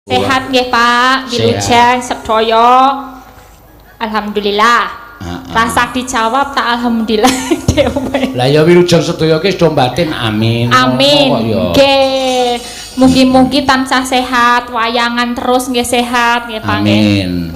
Sehat nggih Pak, Wilujeng sedaya. Alhamdulillah. Rasa dijawab tak alhamdulillah dhewe. Lah ya wilujeng sedaya ki sedo batin amin. Amin. Nggih. Mugi-mugi tansah sehat, wayangan terus nggih sehat nggih Pak. Amin.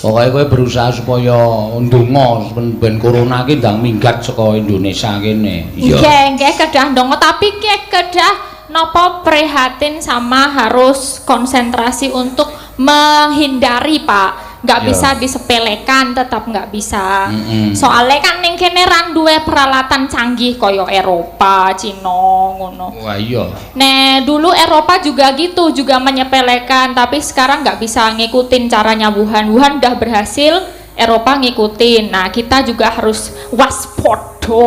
Pokoke kowe berusaha supaya ndonga ben corona ki ndang minggat saka Indonesia kene. Nggih, nggih kedah ndonga tapi kedah napa prihatin sama harus konsentrasi untuk menghindari Pak, nggak bisa disepelekan, tetap nggak bisa. Soalnya kan ning kene ra duwe peralatan canggih koyo Eropa, Cina ngono. Wah iya. Nah dulu Eropa juga gitu, juga menyepelekan, tapi sekarang nggak bisa ngikutin caranya Wuhan. Wuhan udah berhasil, Eropa ngikutin. Nah kita juga harus waspada.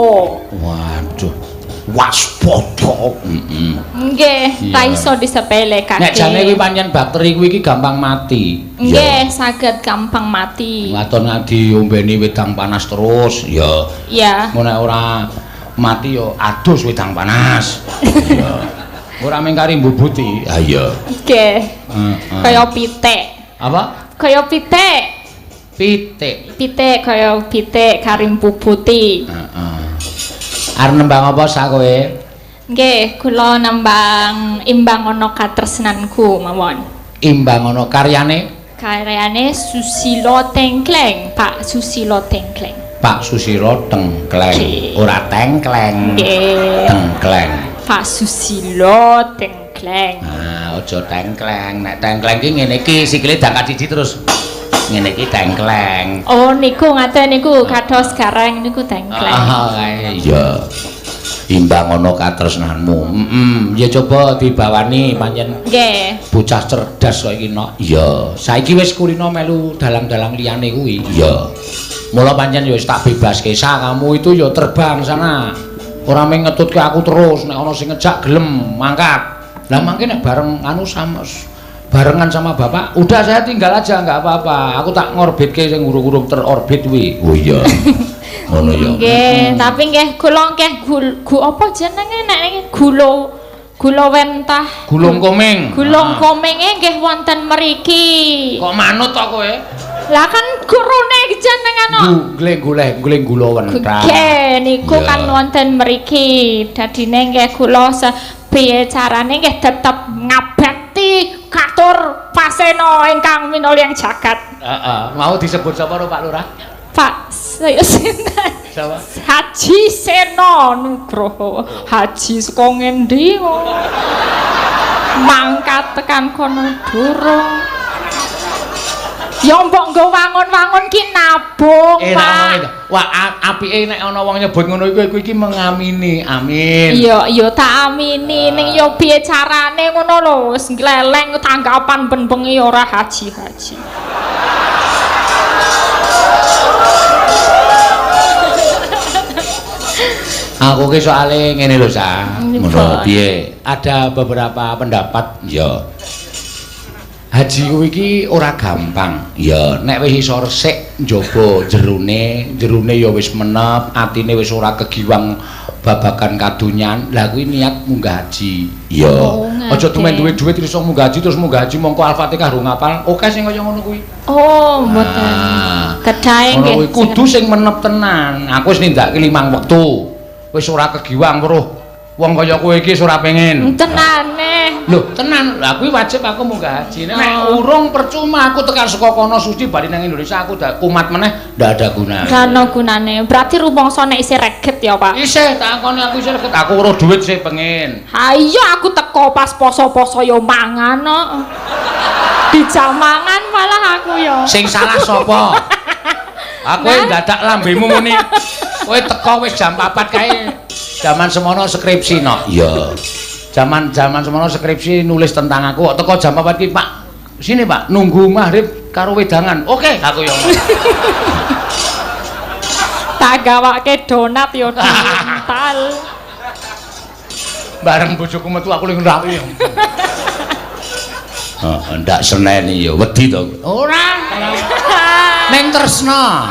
Waduh. Waspada. Nggih, ta iso disepelekake. Nek jane kuwi pancen bakteri kuwi iki gampang mati. Nggih, saged gampang mati. Waton ngadi ombeni wedang panas terus, ya. Iya. Mun nek ora mati ya adus wedang panas. Ya. Ora mengkari mbubuti. Ha iya. Nggih. Kaya pitik. Apa? Kaya pitik. Pitik. Pitik kaya pitik kari mbubuti. Heeh. Arep nembang apa sak kowe? Nggih, kula nembang imbang ana katresnanku mawon. Imbang ana karyane? Karyane Susilo Tengkleng, Pak Susilo Tengkleng. Pak Susilo Tengkleng, ora tengkleng. Nggih. Tengkleng. Pak Susilo Tengkleng. Ah, aja tengkleng. Nek tengkleng ki ngene iki sikile dangkat siji terus. Ngene iki tengkleng. Oh niku ngaten niku kados gareng niku tengkleng. Iya. Imbang ana katresnanmu. Ya coba dibawani pancen. Nggih. Bocah cerdas kok iki nok. Iya. Saiki wis kulino melu dalang-dalang liyane kuwi. Iya. Mula pancen ya wis tak bebaske. Kamu itu ya terbang sana. Ora mung ngetutke aku terus nek ana sing ngejak gelem mangkat. Lah mangke nek bareng anu sama barengan sama bapak, udah saya tinggal aja nggak apa-apa. Aku tak ngorbitke sing urung-urung terorbit kuwi. Oh iya. Ngono ya. Nggih, tapi nggih kula nggih apa jenenge nek gula wentah. Gulung komeng. Gulung kominge nggih wonten mriki. Kok manut to kowe? Lah kan gurune jenengan no. Guling gula wentah. Nggih, niku kan wonten mriki. Dadine nggih kula piye carane nggih tetep ngabekti katur paseno ingkang minulya jagat. Mau disebut sapa Pak Lurah? Pak, saya sinten? Sapa? Haji Seno Nugroho. Haji saka ngendi ngono? Mangkat tekan kono durung. Ya mbok nggo wangun-wangun ki nabung, Pak. Wah, apike nek ana wong nyebut ngono iku iki mengamini. Amin. Iya, iya tak amini. Ning ya piye carane ngono lho, wis gleleng tanggapan ben bengi ora haji-haji. Aku ki soalé ngene lho, Sa. Ngono piye? Ada beberapa pendapat ya. Haji kuwi iki ora gampang. Ya, nek wis iso resik njaba jerone ya wis menep, atine wis ora kegiwang babagan kadonyan. Lah kuwi niat munggah haji. Ya. Aja tumen duwe duit iso munggah haji terus munggah haji mongko Al-Fatihah rung ngapal. Oke sing kaya ngono kuwi. Oh, mboten. Kedahe nggih. Kudu sing menep tenan. Aku wis nindakake 5 wektu. Wis ora kegiwang weruh wong kaya kowe iki ora pengen. Tenane. Lho, tenan. Lah kuwi wajib aku munggah haji. Nek urung percuma aku tekan saka kono suci bali nang Indonesia aku dak kumat meneh ndak ada gunane. Ndak ana gunane. Berarti rumangsa nek isih reget ya, Pak. Isih takoni aku isih reget. Aku weruh duit sih pengen. Ha iya aku teko pas poso-poso ya mangan kok. Dijak mangan malah aku ya. Sing salah sapa? Aku dadak lambemu muni. Kowe teko wis jam 4 kae. Zaman semono skripsi no. Iya. Zaman semono skripsi nulis tentang aku kok teko jam 4 ki, Pak. Sini, Pak, nunggu maghrib karo wedangan. Oke, aku yo. Tak gawake donat yo dimental. Bareng bojoku metu aku ning ndak yo. Heeh, ndak seneni yo, wedi to. Ora. Ning tresna.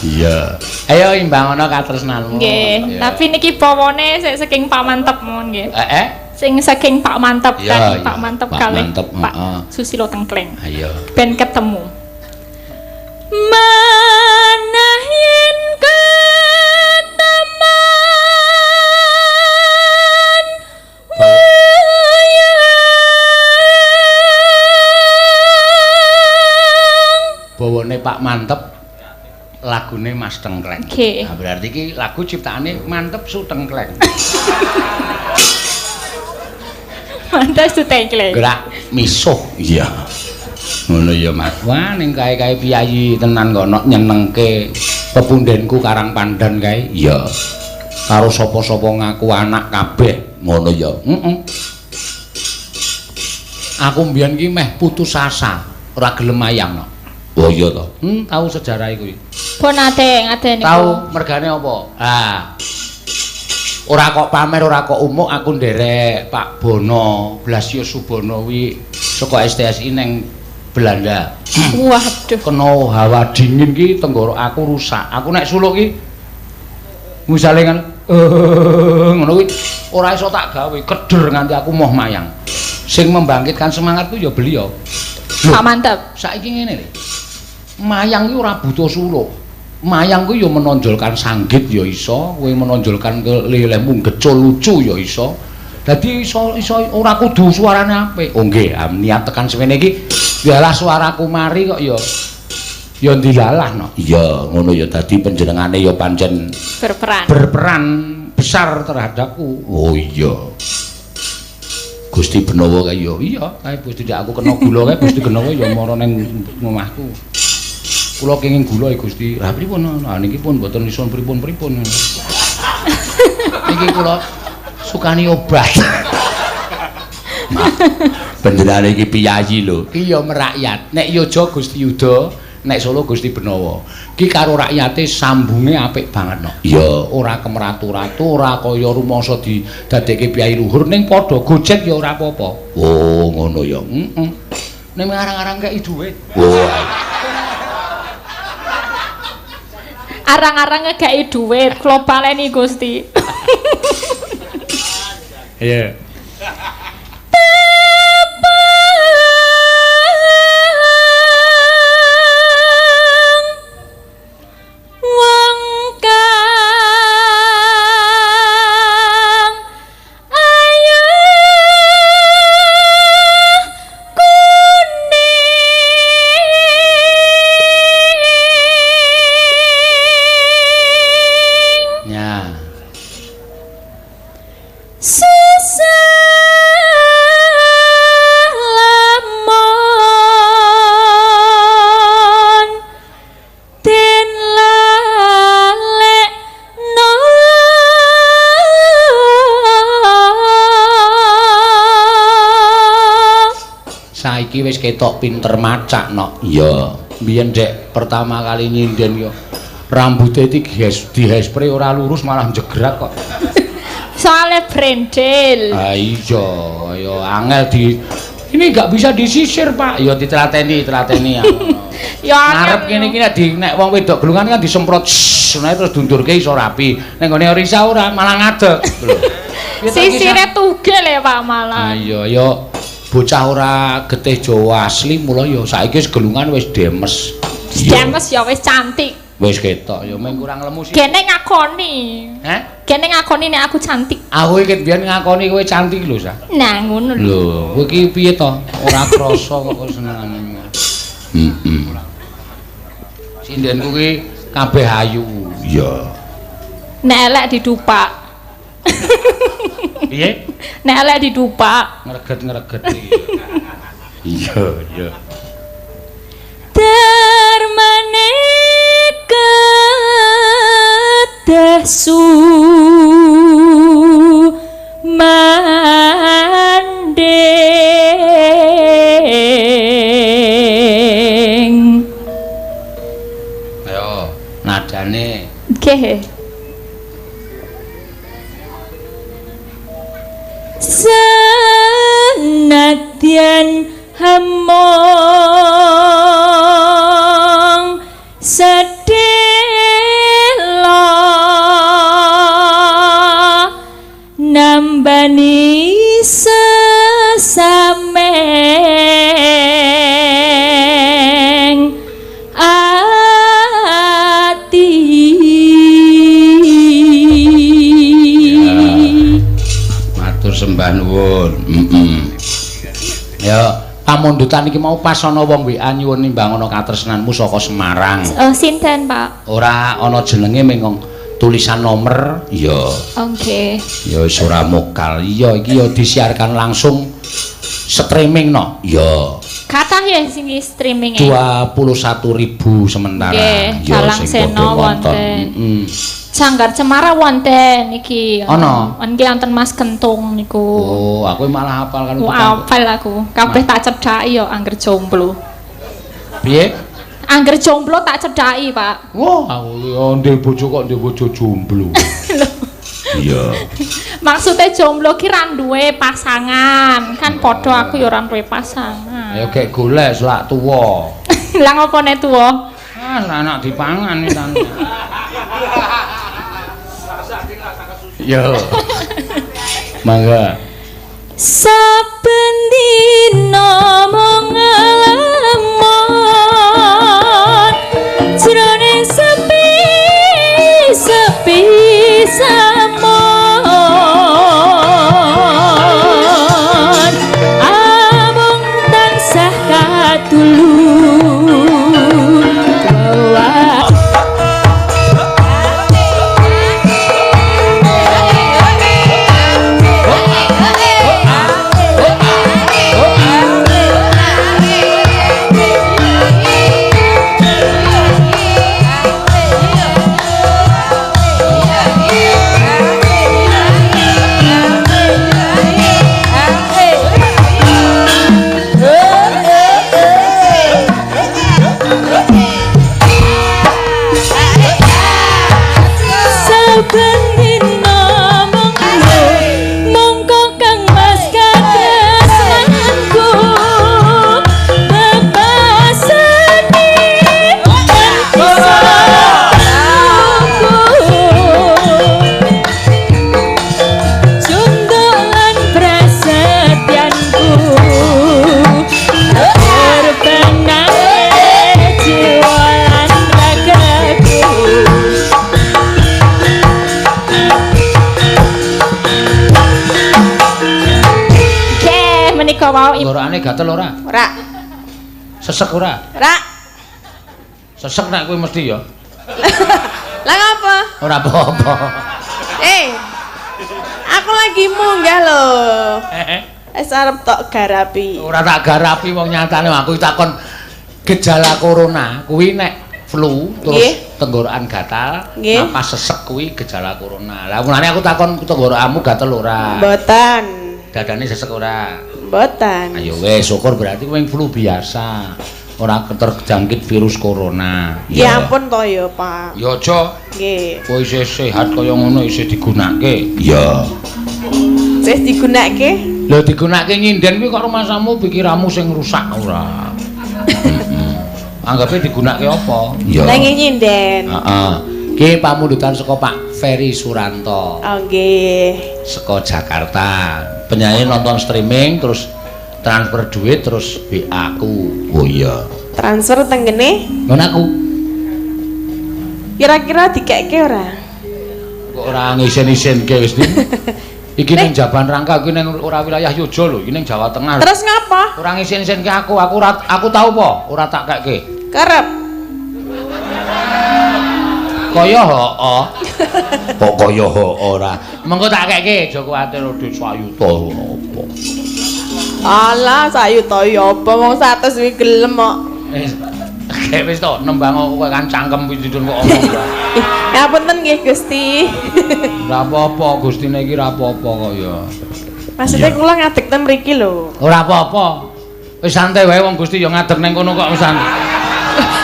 Iya. Ayo imbang ana katresnanmu. Nggih, tapi niki pawone sik saking pamantep mon nggih. sing saking Pak Mantep Ya, tadi, Pak Mantep Pak kalih Mantep, Pak heeh. Susilo Tengkleng. Ayo. Ben ketemu. Manah yen keteman Bawane Pak Mantep lagune Mas Tengkleng. Nggih. Nah, berarti iki lagu ciptaane Mantep Su Tengkleng. Mantep Su Tengkleng. Gerak misuh. Iya. Ngono ya, Mas. Wah, ning kae-kae piyayi tenan kok nok nyenengke pepundhenku Karang Pandan kae. Iya. Karo sapa-sapa ngaku anak kabeh. Ngono ya. Heeh. Aku mbiyen ki meh putus asa, ora gelem mayang no. Oh iya to. Tahu sejarah iku. Pun ate niku. Tahu mergane apa? Ah. Ora kok pamer, ora kok umuk aku nderek Pak Bono, Blasio Subono wi saka STSI neng Belanda. Waduh. Kena hawa dingin ki tenggorok aku rusak. Aku nek suluk ki misale kan ngono kuwi ora iso tak gawe, keder nganti aku moh mayang. Sing membangkitkan semangatku ya beliau. Pak Mantep. Saiki ngene lho. Mayang ki ora butuh suluk. Mayang ku ya menonjolkan sanggit ya iso, kowe menonjolkan kelilemu gecul lucu ya iso. Dadi iso ora kudu suarane apik. Oh nggih, niat tekan semene iki biarlah suaraku mari kok ya ndilalah no. Iya, ngono ya dadi panjenengane ya pancen berperan besar terhadapku. Oh iya. Gusti Benowo kae ya iya, kae Gusti aku kena gula kae Gusti Benowo ya mara ning omahku. Kula kenging gula Gusti. Lah pripun? Nah niki pun mboten iso pripun-pripun. Niki kula sukani obat. Panjenengane iki piyayi lho. Iki ya merakyat. Nek Yojo Gusti Yuda, nek Solo Gusti Benowo. Ki karo rakyate sambunge apik banget no. Ya, ora kemratu-ratu, ora kaya rumangsa didadekke piyai luhur ning padha gojek ya ora apa-apa. Oh, ngono ya. Heeh. Nek arang-arang kei dhuwit. Oh. Arang-arang ngegeki dhuwit, kula baleni Gusti. Iya. Saiki wis ketok pinter macak no. Iya. Biyen dek pertama kali nyinden yo rambutnya iki dihespray ora lurus malah jegrak kok. Soale brendel. Ah iya, ya angel di ini enggak bisa disisir, Pak. Ya ditrateni ya. Ya ngarep kene iki nek wong wedok gelungan kan disemprot terus dundurke iso rapi. Ning gone Risa ora malah ngadeg. Sisire tugel ya Pak malah. Ah iya, ya bocah ora getih Jawa asli mula ya saiki wis gelungan wis demes. Demes ya wis cantik. Wis ketok ya mung kurang lemu sih. Gene ngakoni. Hah? Gene ngakoni nek aku cantik. Aku iki biyen ngakoni kowe cantik lho, Sa. Nah, ngono lho. Lho, kowe iki piye to? Ora krasa kok senengane. Heeh. Sindenku ki kabeh ayu. Iya. Nek elek didupak. Piye? Nek elek didupak. Ngreget-ngreget iki. Iya, iya. Darmane kedasu mandeng. Ayo, nadane. Nggih. Senadyan hamong sedela nambani Ya, pamundutan iki mau pas ana wong WA nyuwun nimbang ana katresnanmu saka Semarang. Sinten, Pak? Ora ana jenenge mengong tulisan nomor. Ya. Oke. Ya wis ora mokal. Iya, iki ya disiarkan langsung streaming no. Ya. Kathah ya sing streaming 21.000 sementara. Nggih, Dalang Sena wonten. Sanggar Cemara wonten iki. Ana. Nggih wonten Mas Kentung niku. Oh, aku malah hafal kan. Hafal aku. Kabeh tak cedhaki ya angger jomblo. Piye? Angger jomblo tak cedhaki, Pak. Wah, aku ya ndek bojo kok ndek bojo jomblo. Iya. Maksudnya jomblo ki ra duwe pasangan. Kan padha aku ya ora duwe pasangan. Ya gek golek selak tuwa. Lah ngopone tuwa? Ah, anak dipangan iki tante. Yo. Mangga. Saben dina mung ngalamun jroning sepi samun amung tansah katulung wawa. Tenggorokane gatel ora? Ora. Sesek ora? Ora. Sesek nek kowe mesti ya. Lah ngapa? Ora apa-apa. Aku lagi munggah lho. Wis arep tok garapi. Ora tak garapi wong nyatane aku takon gejala corona kuwi nek flu terus tenggorokan gatal, napas sesek kuwi gejala corona. Lah mulane aku takon tenggorokanmu gatel ora? Mboten. Dadane sesek ora? Mboten. Ayo wis syukur berarti kowe flu biasa. Ora terjangkit virus corona. Ya ampun to ya, Pak. Ya aja. Nggih. Kowe isih sehat kaya ngono isih digunakake. Ya. Wis digunakake? Lho digunakake nyinden kuwi kok rumasamu pikiranmu sing rusak ora. Anggape digunakake apa? Ya. Nang nyinden. Heeh. Ki pamundutan saka Pak Ferry Suranto. Oh nggih. Saka Jakarta. Penyanyi nonton streaming terus transfer duit terus WA aku. Oh iya. Transfer tenggene? Ngono aku. Kira-kira dikeke ora? Kok ora ngisen-isenke wis iki. Iki ning Jaban Rangka iki ning ora wilayah Yojo lho, iki ning Jawa Tengah. Terus ngapa? Ora ngisen-isenke aku tahu apa? Ora tak keke. Kerep. Kaya hoo. Kok kaya hoo ora. Mengko tak keke aja kuwatir dhuwit sayuta ngono apa. Alah, sayuta ya apa wong 100 kuwi gelem kok. Wis to nembang kowe kan cangkem pidun kok omong. Ngapunten nggih Gusti. Ora apa-apa Gustine iki ora apa-apa kok ya. Maksudnya kula ngadeg ten mriki lho. Ora apa-apa. Wis santai wae wong Gusti ya ngadeg ning kono kok wis santai.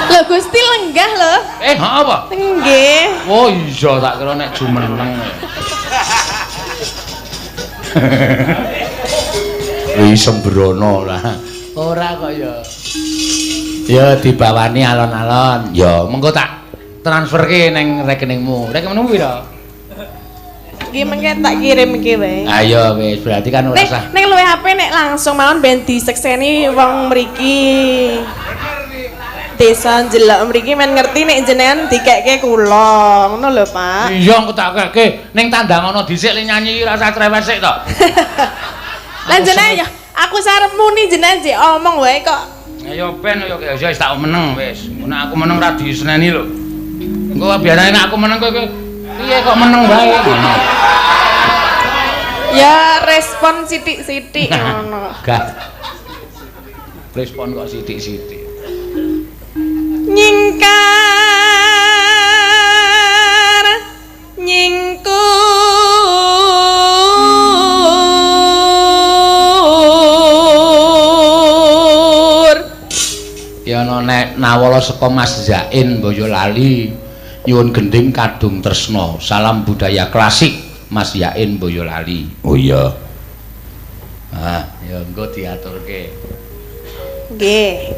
Lho Gusti lenggah lho. Apa? Nggih. Oh iya tak kira nek jumeneng. Wis sembrono lah. Ora kok ya. Ya dibawani alon-alon. Ya mengko tak transferke ning rekeningmu. Rekeningmu piro? Iki mengke tak kirim iki wae. Ayo wis berarti kan ora usah. Ning luwih HP nek langsung mawon ben disekseni wong mriki. Desa njelok mriki men ngerti nek jenengan dikekke kula. Ngono lho, Pak. Iya engko tak keke ning tandang ana dhisik le nyanyi rasa trewes sik to. Lah jenengan ya Aku sarepmu ni jenengan jek omong wae kok. Ayo ben yo wis tak meneng wis. Nek aku meneng ra diseneni lho. Engko biasane nek aku meneng kowe piye kok meneng wae ngono. Ya respon sithik-sithik ngono. Gak. Respon kok sithik-sithik. Nyingkar nyingkur. Ya ana nek nawala saka Mas Zain Boyolali nyuwun gending kadung tresna. Salam budaya klasik Mas Yain Boyolali. Oh iya. Ah, ya engko diaturke. Nggih.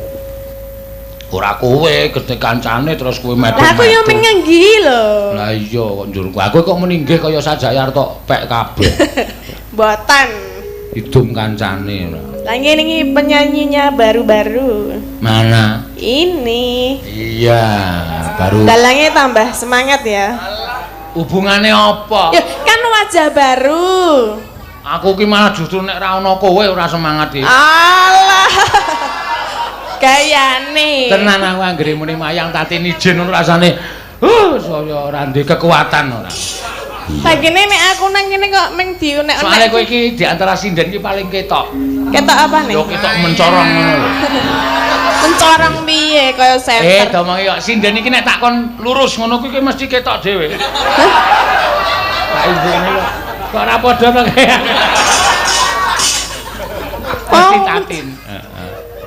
Ora kowe gede kancane terus kowe metu. Lah aku yo mengenggi lho. Lah iya kok njurku. Aku kok meninggih kaya Sajayar tok pek kabeh. Mboten. Hidung kancane. Lah ngene penyanyinya baru-baru. Mana? Ini. Iya, baru. Dalangnya tambah semangat ya. Hubungane apa? Ya, kan wajah baru. Aku ki malah justru nek ra ono kowe ora semangat iki. Alah. Gayane. Tenan aku anggere muni mayang tatini jin ngono rasane saya ora ndek kekuatan ora. Bagene nek aku nang kene kok meng diunek. Soale kowe iki di antara sinden iki paling ketok. Ketok apa nih? Yo ketok mencorong ngono lho. Mencorong piye kaya center. Domongi kok sinden iki nek takon lurus ngono kuwi mesti ketok dhewe. Lah ibune kok ora padha to kayak. Mesti tatin.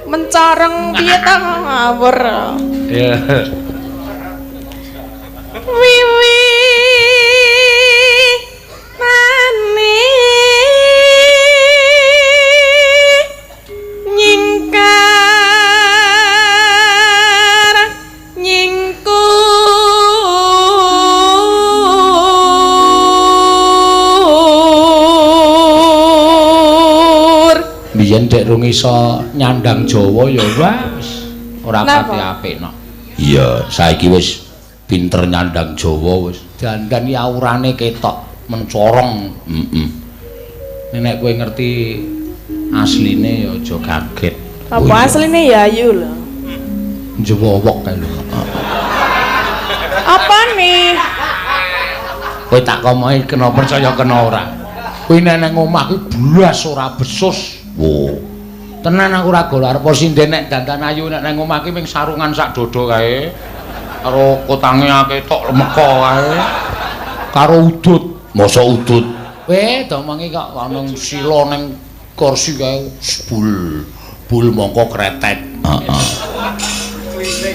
Mencorong piye ta ngawur. Iya. Wiwi mani nyingkar nyingkur. Biyen dek rung iso nyandang Jawa ya wis ora pati apik no. Iya, saiki wis pinter nyandang Jawa wis. Dandan ya aurane ketok mencorong. Nek kowe ngerti asline ya aja kaget. Apa asline ya ayu lho. Njewowok kae lho. Apa nih? Kowe tak komohi kena percaya kena ora. Kowe nek nang omah kuwi blas ora besus. Wo. Tenan aku ora gol arep sinden nek dandan ayu nek nang omah ki ming sarungan sak dodo kae. Karo kotange ketok lemeko kae. Karo udut, masa udut. Domongi kok ana sila ning kursi kae bul mongko kretek. Heeh.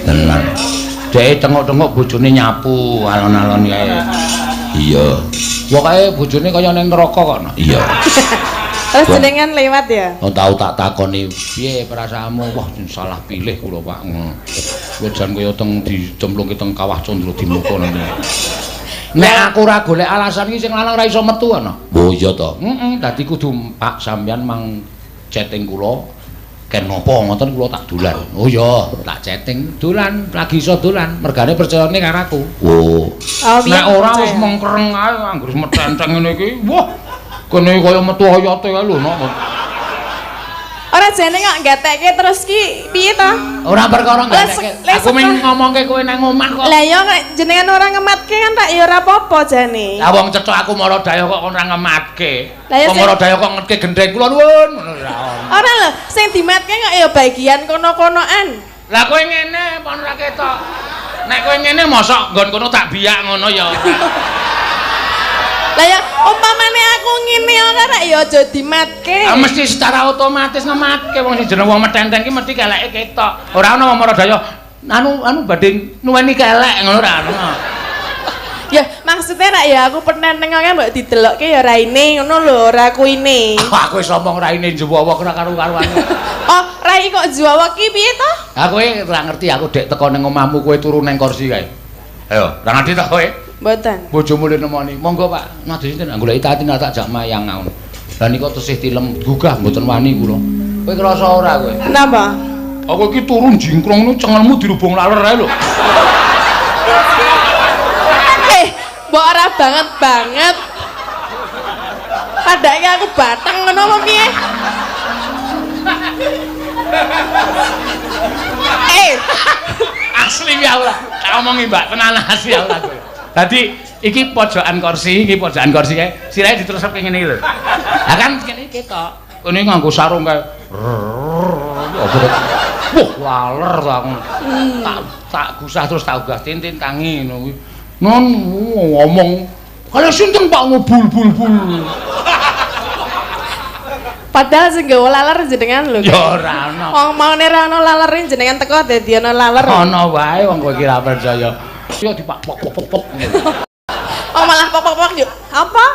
Tenan. Dek tengok-tengok bojone nyapu alon-alon kae. Iya. Pokoke bojone kaya ning neraka kok. Iya. Terus jenengan lewat ya? Oh tau tak takoni, piye perasaanmu? Wah, salah pilih kula Pak. Kowe jan kaya teng dicemplungke teng kawah Candra Dimuka nanti. Nek aku ora golek alasan iki sing lanang ora iso metu ana. Oh iya to. Dadi kudu Pak sampean mang chatting kula. Ken napa ngoten kula tak dolan. Oh iya, tak chatting dolan, lagi iso dolan. Mergane percayane karo aku. Oh. Nek ora wis mengkereng ae anggere metenteng ngene iki. Wah. Kene kaya metu hayate kae lho, Nok. Ora jane kok gatekke terus ki piye to? Ora perkara gatekke. Aku mung ngomongke kowe nang omah kok. Lah ya nek jenengan ora ngematke kan tak ya ora apa-apa jane. Lah wong cethuk aku Mara Daya kok ora ngematke. Wong Mara Daya kok ngetke gendeng kula nuwun ngono ora. Ora lho, sing dimatke kok ya bagian kono-konoan. Lah kowe ngene pon ora ketok. Nek kowe ngene mosok nggon kono tak biyak ngono ya ora. Lah ya umpamane aku ngene ora rek ya aja dimatke. Ah mesti secara otomatis ngematke wong sing jeneng wong metenteng ki mesti keleke ketok. Ora ana wong Mara Daya anu badhe nuweni kelek ngono ora ana. Ya maksudnya rek ya aku penenteng kok mbok didelokke ya raine ngono lho, ora kuine. Aku wis omong raine njewowo ora karo-karuan. Oh, rai kok juwawak ki piye to? Ah kowe ora ngerti aku dek teko ning omahmu kowe turu ning kursi kae. Ayo, ora ngerti to kowe? Mboten. Bojomu le nemoni. Monggo Pak, nadhe sinten goleki tatin tak jak mayang ngaun. Lah nika tesih tilem gugah mboten wani kula. Kowe krasa ora kowe? Kenapa? Aku iki turun jingkrong nu cengelmu dirubung laler ae lho. Mbok ora banget. Padahal aku batang ngono apa piye? Asli ya Allah. Tak omongi Mbak, tenan asli ya Allah. Dadi iki pojokan kursi kae. Sirahe diterusep kene iki lho. Lah kan kene iki ketok. Kene nganggo sarung kae. Wah, laler to aku. Tak gusah terus tak ugah tintin tangi ngono kuwi. Non ngomong. Kalau sinten Pak ngubul-bul. Padahal sing nggawa laler jenengan lho. Ya ora ono. Wong maune ra ono lalere jenengan teko dadi ono laler. Ono wae wong kowe iki ra percaya. Yo dipak-pok-pok ngene. Oh malah pok-pok yo. Apa?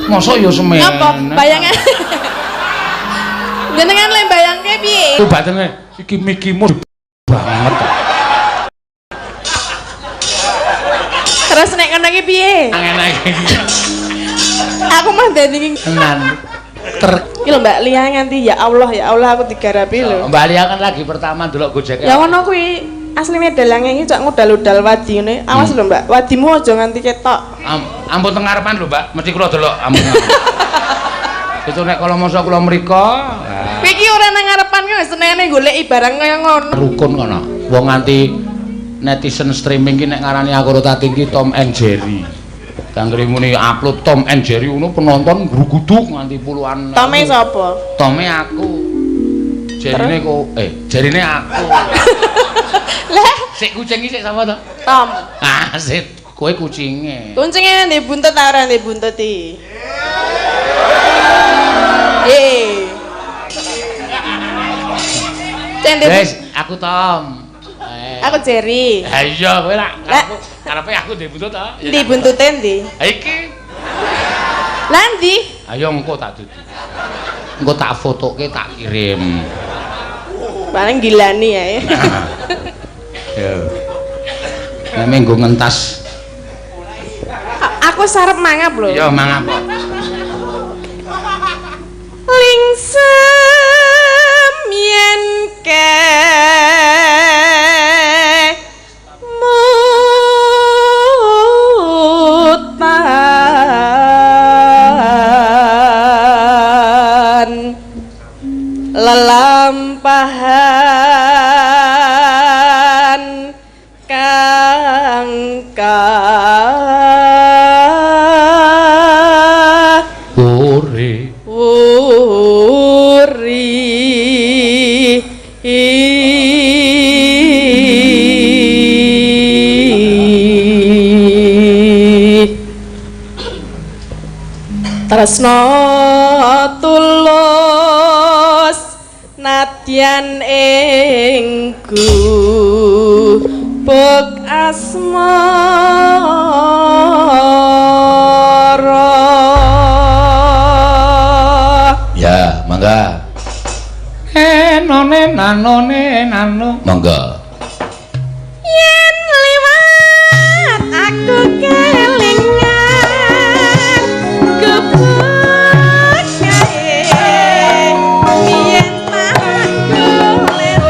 Mosok yo semen. Apa bayangan? Jenengan le bayangke piye? Ku batene iki mikimu banget. Terus nek kono iki piye? Enak iki. Aku mah dadi Tenan. iki lho Mbak Lia nganti ya Allah aku digarapi lho. Mbak Lia kan lagi pertama ndelok Gojek. Ya ngono kuwi asline dalange iki cak ngudal-udal wadi ngene. Awas lho Mbak, wadimu aja nganti ketok. Ampun teng ngarepan lho Mbak, mesti kula delok ampun. Itu nek kala masa kula mriko. Kowe iki ora nang ngarepan kok senene goleki barang kaya ngono. Rukun kono. Wong nganti netizen streaming ki nek ngarani aku rotati ki Tom and Jerry. Kangge muni upload Tom and Jerry ngono penonton gruguduk nganti puluhan. Tome sapa? Tome aku. Jerine kok jarine aku. Lah, Sik kucing iki sik sapa to? Tom. Ah, sik kowe kucinge. Kucinge ndek buntut ta ora ndek buntut iki? Wes, aku Tom. Aku Jerry. Ha iya kowe lak karepe aku ndek buntut to? Ndi buntute ndi? Ha iki. Lah ndi? Ayo engko tak dudu. Engko tak fotoke tak kirim. Paling gilani ya. Ya. Nek menggo ngentas. Aku sarep mangap lho. Ya mangap kok. Lingsem yen ke mutan lelampahan kang tresna tulus nadyan ing gubuk asmara. Ya, mangga. None nano. Mangga. Yen liwat aku kelingan gebuk kae yen aku leren ning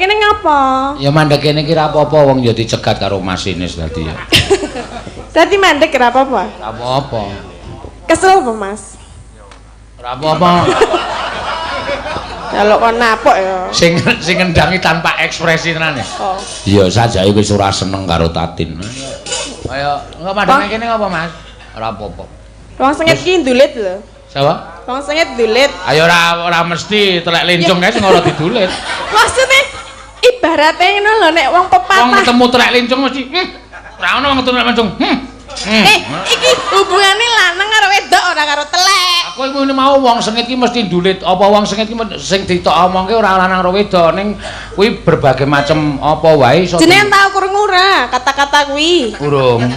kene ngapa? Ya mandek kene ki ra apa-apa wong ya dicegat karo masinis dadi ya. Dadi mandek ora apa-apa. Ra apa-apa. Kesel apa, Mas? Ora apa-apa. Kalau kon napok ya. Sing ngendangi tanpa ekspresi tenan ya. Oh. Iya sajake wis ora seneng karo Tatin. Kaya enggak mandek kene ngapa, Mas? Ora apa-apa. Wong sengit ki ndulit lho. Sapa? Wong sengit ndulit. Ayo ora mesti telek lincung kae sing ora didulit. Maksudnya ibaratnya ngono lho nek wong pepatah. Wong ketemu telek lincung mesti ora ono wong ketemu telek lincung. Iki hubungane lanang karo wedok ora karo telek. Aku iku mau wong sengit ki mesti ndulit. Apa wong sengit ki sing ditok omongke ora lanang karo wedok ning kuwi berbagai macam apa wae iso. Jenengan tau krungu ora kata-kata kuwi? Urung.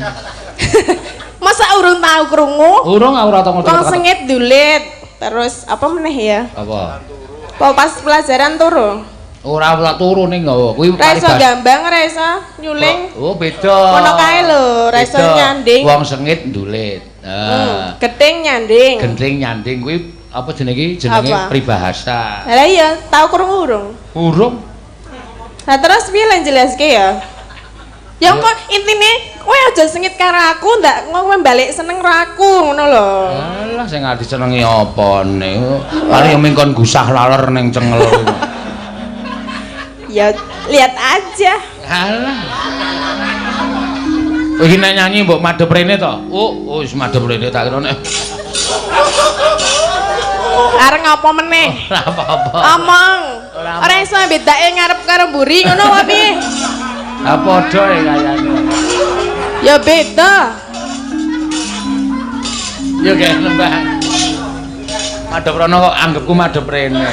Masa urung tau krungu? Urung ora tau ngerti. Wong sengit ndulit. Terus apa meneh ya? Apa? Pas pelajaran turu. Ora turu ning kuwi Ra iso gambang, ra iso nyuling. Oh, beda. Ngono kae lho, ra iso nyanding. Wong sengit ndulit. Gething nyanding. Gendring nyanding kuwi apa jenenge iki? Jenenge pribahasa. Lah iya, tau krungu urung? Urung. Nah terus piye lan jelaske ya? Ya kok intine kowe aja sengit karo aku, ndak kowe balik seneng karo aku ngono lho. Alah sing ati senengi apane. Paling mingkon gusah laler ning cengel. Ya lihat aja. Alah. Kowe iki nek nyanyi mbok madhep rene to? Oh, wis madhep rene tak kira nek. Areng apa meneh? Ora apa-apa. Omong. Ora iso bedake ngarep karo mburi ngono wae piye? Ha padha e kayane. Ya beda. Ya kae lembah. Madhep rono kok anggapku madhep rene.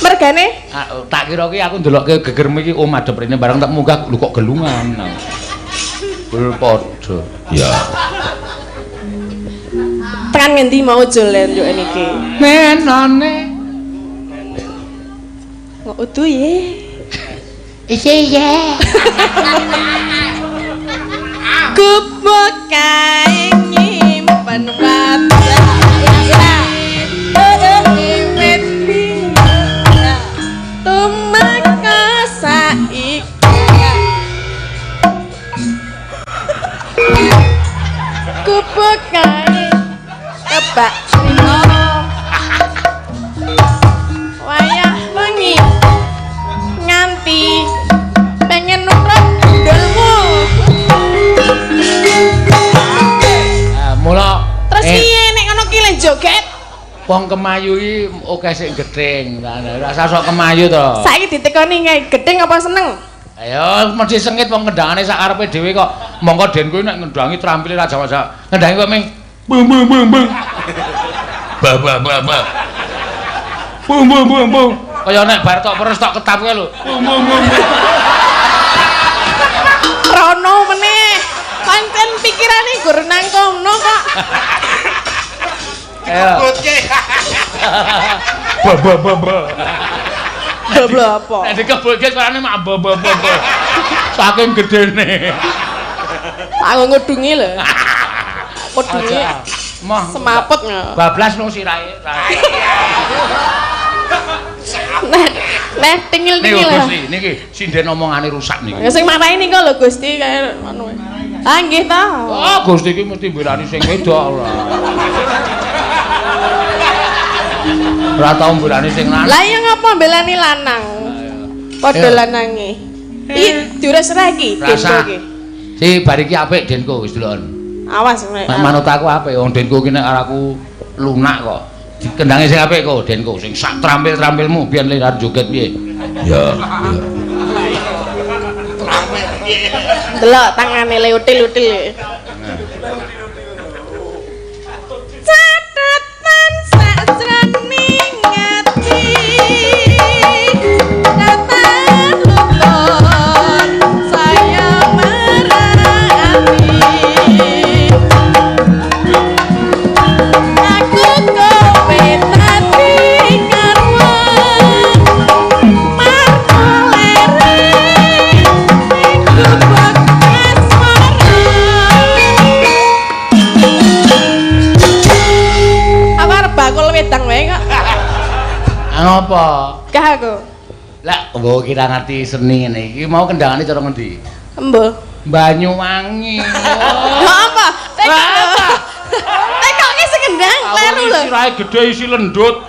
Mergane? Tak kira ki aku ndelokke gegermu iki madhep rene bareng tak munggah lho kok gelungan. Bel padha. Ya. Tekan ngendi mau jolen yo niki? Menane. Kok udu ye? Iya. Kubuk kae nyimpen wajah. Kubuk kae kebak rino wayah wengi nganti pengen nurut ndolmu. Mula Terus piye nek ngono ki le joget? wong kemayu iki akeh sing gething. Rasa sok kemayu to. Saiki ditekoni ngae gething apa seneng? Ayo mesti sengit wong ngendhangane sak arepe dhewe kok. Mongko den kowe nek ngendhangi trampile ra jawa-jawa. Ngendhangi kok ming bung bung bung bung. Ba ba ba ba. Bung bung bung bung. Kaya nek bar tok peres tok ketap kowe lho. Bung bung bung. Rono meneh. Pancen pikirane gur nang kono kok. Ayo. Ba ba ba ba. Beblo apa? Nek dikebulke suarane mak ba ba ba ba. Saking gedene. Aku ngudungi lho. Ngudungi. Mah Semaput nggak? bablas no sirahe. Nah, tingil-tingil Nih lah. Gusti, niki sinden omongane rusak niki. Ya sing marahi niku lho Gusti kaya anu. Ah nggih ta. Oh, Gusti iki mesti mbelani sing wedok ora. Ora tau mbelani sing lanang. Lah ya ngapa mbelani lanang? Padha lanange. Iki diures ra iki, Rasa. Denko iki. Si bar iki apik Denko wis delok. Awas nek. Manut aku apik wong Denko ki nek aku lunak kok. Dikendange sing apik kok Denko sing sak trampil-trampilmu biyen lirar joget piye. Ya. Delok tangane leutil-util. Catatan sajroning ati. Katan luton saya merati. Aku kowe tadi karwa markolere kubuk asmara. Apa arep bakul wedang wae kok? Ngopo? Gah aku. Lah Mbok kira ngerti seni ngene iki mau kendangane cara ngendi? Embo. Banyuwangi. Lho apa? Tekok ki sekendang kleru lho. Sirahe gedhe isi lendut.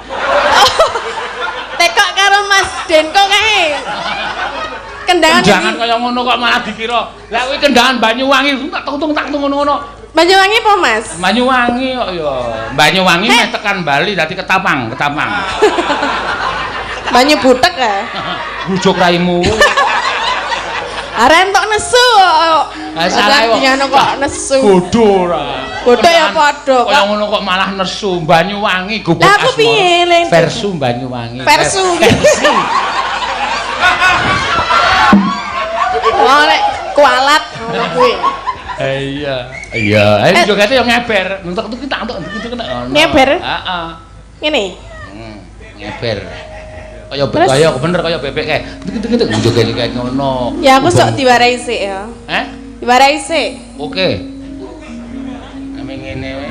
Tekok karo Mas Denko kae. Kendangan kaya ngono kok malah dikira. Lah kuwi kendangan Banyuwangi tak tung ngono-ngono. Banyuwangi apa, Mas? Banyuwangi kok ya. Banyuwangi meh tekan Bali dadi ketapang. Banyu butek ya? Bujuk raimu. Arek entuk nesu kok. Salah kok nesu. Bodho ora. Bodho ya padha kok. Kaya ngono kok malah nesu Banyuwangi gubuk asmara. Lah aku piye leng? Versu Banyuwangi. Versu. Oh nek kualat ngono kuwi. Iya. Ayo jogate yo ngeber. Entuk tak entuk ngono. Ngeber? Heeh. Ngene. Ngeber. Kaya bener kaya bebek kae. Joget kayak ngono. Ya aku sok diwarai sik ya. Diwarai sik. Oke. Ame ngene wae.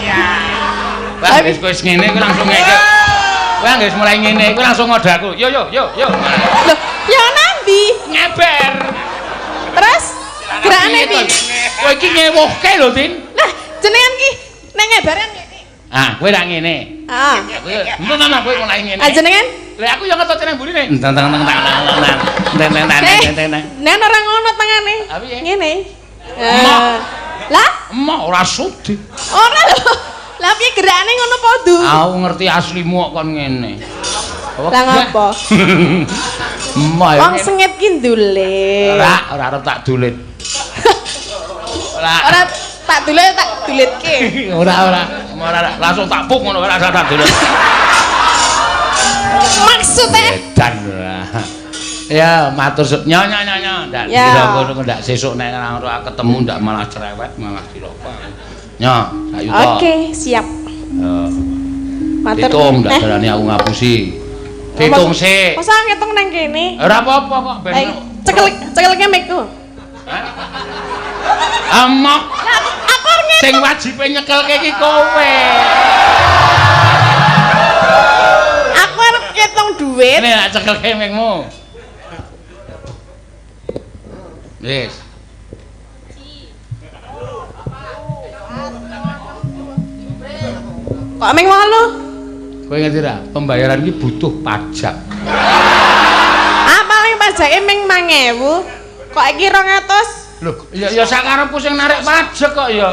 Iya. Wah, wis ngene kuwi langsung ngeke. Wah, wis mulai ngene kuwi langsung ngodaku. Yo. Loh, ya nanti ngeber. Terus gerakane piye? Kowe iki ngewohke lho, Tin. Lah, jenengan ki nek ngebaran ngene. Kowe ra ngene. Kowe kowe mulai ngene. Jenengan? Lah aku yo ngetot nang mburine. Teng. Nek ora ngono tengane. Ngene. Lah? Emok ora sudi. Ora lho. Lah piye gerakane ngono padha? Aku ngerti aslimu kok kon ngene. Lah ngapa? Wong sengit ki ndulit. Ora arep tak dulit. Ora tak dulitke. Ora langsung tak puk ngono ora tak dulit. Maksudnya? Dan ya matur nyonya. Ndak kira ngono ndak sesuk nek ora ketemu ndak malah cerewet malah diropa. Nyo, sayuto. Oke, siap. Matur. Hitung ndak darani aku ngapusi. Hitung sik. Masa ngitung nang kene? Ora apa-apa kok ben. Cekelke mikku. Amok. Aku ngitung. Sing wajibe nyekelke iki kowe. Aku arep ngitung duit. Nek nak cekelke mikmu. Wis. Kok ming 8? Kowe ngerti ra? Pembayaran iki butuh pajak. Paling pajake ming 5.000. Kok iki 200? Lho, ya sakarepku sing narik pajak kok ya.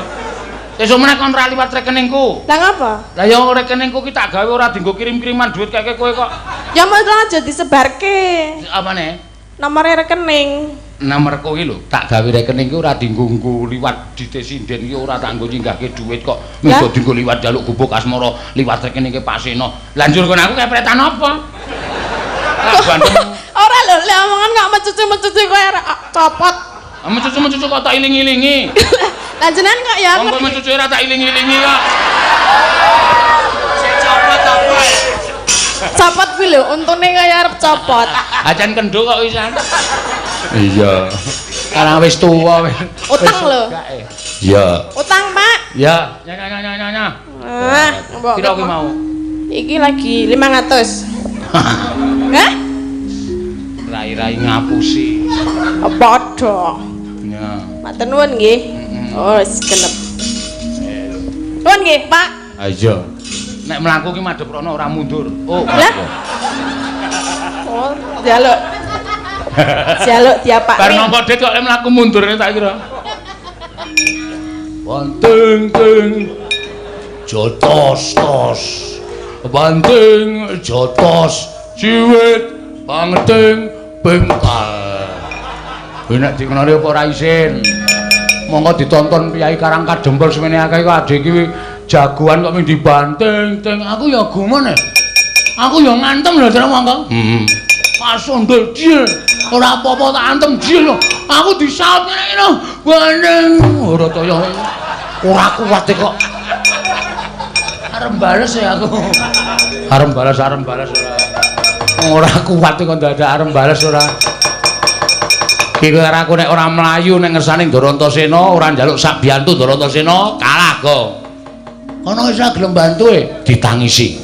Sesuk meneh kon ora liwat rekeningku. Lah ngapa? Lah ya rekeningku ki tak gawe ora dienggo kirim-kiriman duit kaya kowe kok. Ya malah aja disebarke. Apane? Nomore rekening. Nomorku iki lho, tak gawe rekening ki ora dienggo liwat dite sinden ki ora tak nggo nyinggahke duit kok. Mesti dienggo liwat jaluk gubuk asmara liwat rekening ke Pak Seno. Lah njur kon aku kepretan apa? Ora lho, lek omongan kok mecucu-mecucu kowe copot. Mecucu kok tak iling-ilingi. Lah jenengan kok ya aku. Wong mecucu ora tak iling-ilingi kok. Sing copot apa? Copot kuwi lho, untune kaya arep copot. Ajan kendo kok wisan. Iya. Karang wis tuwa wis. Utang lho. Iya. Utang, Pak. Ya, nya. Mbok. Kira kuwi mau. Iki lagi 500. Hah? Rai-rai ngapusi. Padha. Ya. Matur nuwun nggih. Oh, wis genep. Nuwun nggih, Pak. Ayo. Nek mlaku ki madhep rono ora mundur. Oh. Oh, jaluk. Jaluk diapakne. Bar nampa det kok mlaku mundur tak kira. Banting jotos. Banting jotos ciwit banting bengkal. Nek dikenali apa ora isin. Monggo ditonton Piyai Karang Kadempel semene akeh kok adhe iki jagoan kok ming dibanting. Aku ya gumen. Aku ya ngantem lho Tru monggo. Pas ondel jil. Ora apa-apa tak antem jil. Aku disaut ngene lho. Banting. Ora kaya ora kuat kok. Arep bales ya aku. Arep bales ora. Ora kuat kok dadak arep bales ora. Kira aku nek ora mlayu nek ngersane Ndarantasena ora njaluk sak biyantu Ndarantasena kalah kok. Ana wis gelem bantu ditangisi.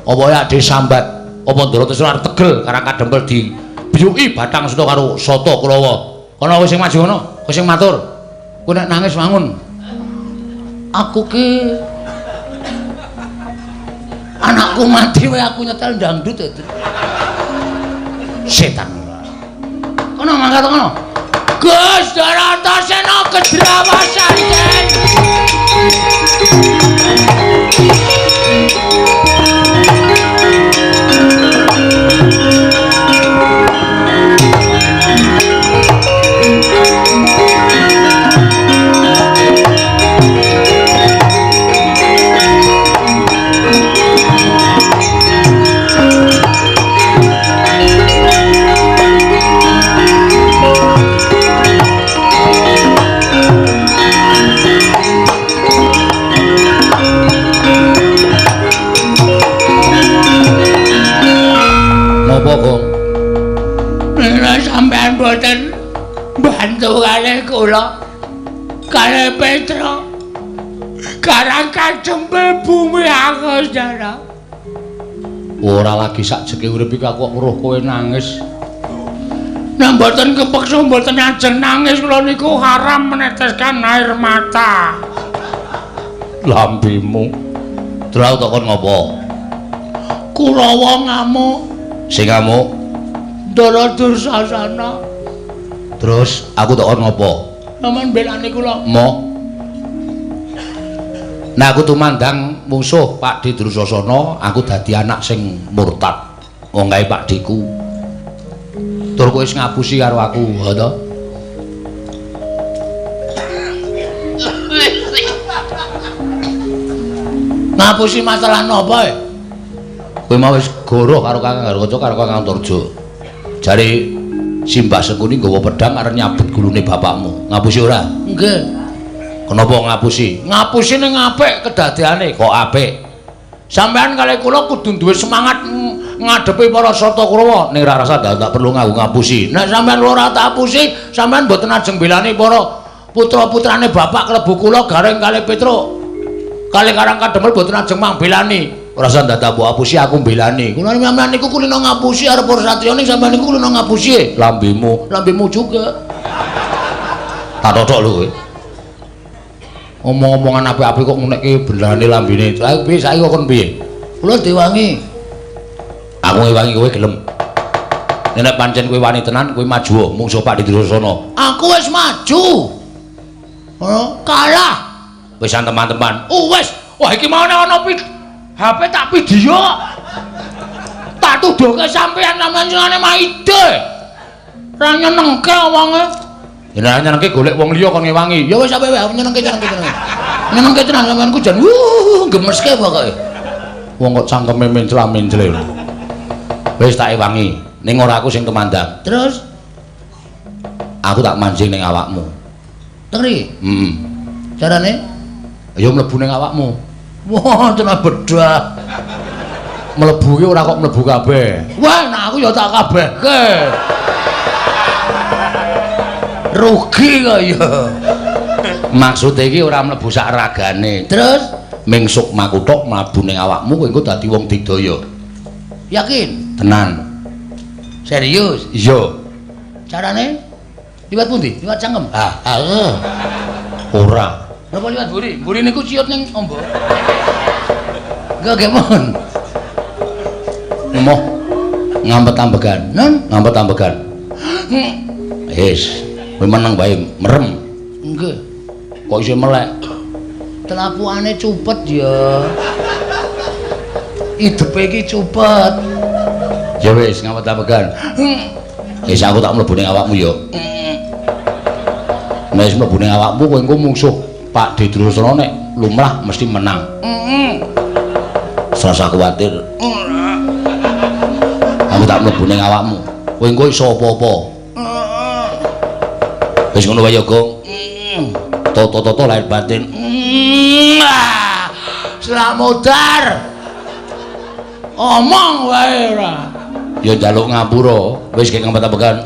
Apa ya ade sambat apa Ndara Tresna arep tegel karang kadempel di biyuki Bathang Suna karo Sata Kurawa. Kana kowe sing maju ngono, kowe sing matur. Kowe nek nangis wangun. Aku ki anakku mati wae aku nyetel dangdut itu. Setan. Kono mangkat kono. Gus Darantasena Kedrawa Santen. Sampeyan boten bantu kalih kula kalih Petra karang kacempel bumi aku Ndara. Ora lagi sak jeke urip iki aku weruh kowe nangis. Nek mboten kepeksa mboten ajeng nangis kula niku haram meneteskan air mata. Lambimu terus takon ngopo? Kurawa ngamuk. Sing ngamuk Ndara Dursasana. Terus aku takon ngopo? Sampeyan belani kula. Mo. Nah aku tumandang musuh Pak Di Dursasana, aku dadi anak sing murtad. Wong kae Pak Diku. Tur kowe wis ngapusi karo aku, ha to? Ngapusi masalah napa? Kowe mau wis goroh karo Kakang Garwaca karo Kakang Turjo. Jare Simbah Sekuni nggawa pedhang arep nyabut gulune bapakmu. Ngapusi ora? Nggih. Kenapa ngapusi? Ngapusi ning apik kedadeane, kok apik. Sampeyan kalih kula kudu duwe semangat ngadepi para Sata Kurawa. Ning ra rasa tak perlu ngapusi. Nek sampeyan ora tak apusi, sampeyan mboten ajeng belani para putra-putrane bapak klebu kula Gareng kalih Petruk. Kalih Karang Kadempel mboten ajeng mangbelani. Ora usah dadak mbok apusi aku mbelani. Kula sampeyan niku kulino ngapusi arep para satriya ning sampeyan niku kulino ngapusi. Lambemu juga. Tak totok lho kowe. Omong-omongan apik-apik kok ngunekke bendane lambene. Saiki piye saiki kok kon piye? Kula diwangi. Aku ngewangi kowe gelem. Nek pancen kowe wani tenan kowe maju mungsuh Pak Didrasana. Aku wis maju. Kalah. Wis teman-teman. Wis. Wah iki mau ana HP tak video. Tak tuduhke sampean sampeyan maide. Ra nyenengke wonge. Yen nyenengke golek wong liya kon ngewangi. Ya wis sampe wae nyenengke. Nyenengke tenan sampeanku jan gemeske pokoke. Wong kok cangkeme mencla-mencle. Wis tak ewangi. Ning ora aku sing temandang. Terus aku tak manjing ning awakmu. Tengri? Carane? Ayo mlebu ning awakmu. Wah, tenan bedah. Mlebu ki ora kok mlebu kabeh. Wah, nek aku ya tak kabehke. Rugi kok ya. Maksude iki ora mlebu sak ragane. Terus mingsuk makuthuk mlebu ning awakmu kowe engko dadi wong digdaya. Yakin? Tenan. Serius? Iya. Carane? Liwat pundi? Liwat cangkem? Ora. Napa liwat mburi? Mburi niku ciut ning ombo. Enggak mon. Moh ngampet ambegan. Ngampet ambegan. Wis, kowe meneng bae merem. Nggih. Kok isih melek? Telapuane cupet ya. Idepe iki cupet. Ya wis ngampet ambegan. Wis aku tak mlebu ning awakmu ya. Nek wis mlebu ning awakmu kowe engko mungsuh Pak Didrasana nek lumrah mesti menang. Serasa kuwatir. Aku tak mlebu ning awakmu. Kowe engko iso apa-apa. Wis ngono wae ya, Gong. Toto-toto lahir batin. Slamodar. Omong wae ora. Ya njaluk ngapura. Wis kek ngempet-empekan.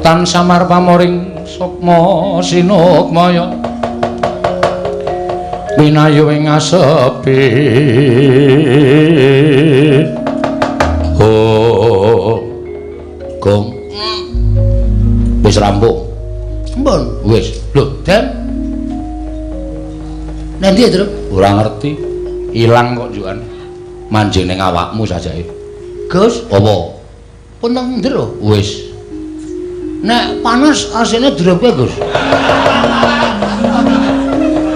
Tan samar pamoring sukma sinukmaya pinayu ing asepi oh Gong wis rampung mbon wis lho Den nanti ya ora ngerti ilang kok juan manjing ning awakmu sajake Gus apa punteng ndero wis nek panas asine direpe Gus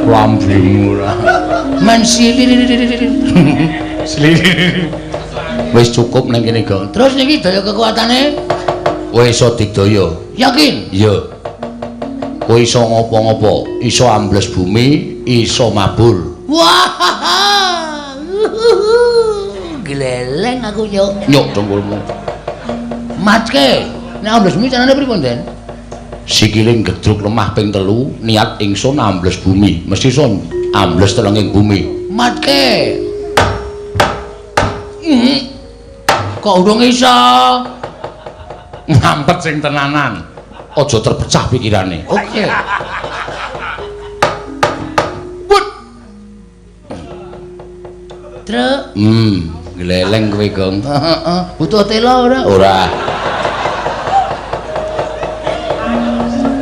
lambemu ora men silir wis cukup nang kene Gong terus niki daya kekuatane kowe iso digdaya yakin iya kowe iso ngopo-ngopo iso ambles bumi iso mabur wah gleleng aku nyuk dongkulmu matke nek ambles bumi carane pripun Den sikile gedruk lemah ping 3 niat ingsun ambles bumi mesti son ambles telenging bumi matke kok urung iso ngampet sing tenanan aja terpecah pikirane oke put truk gleleng kowe Gong butuh telo ora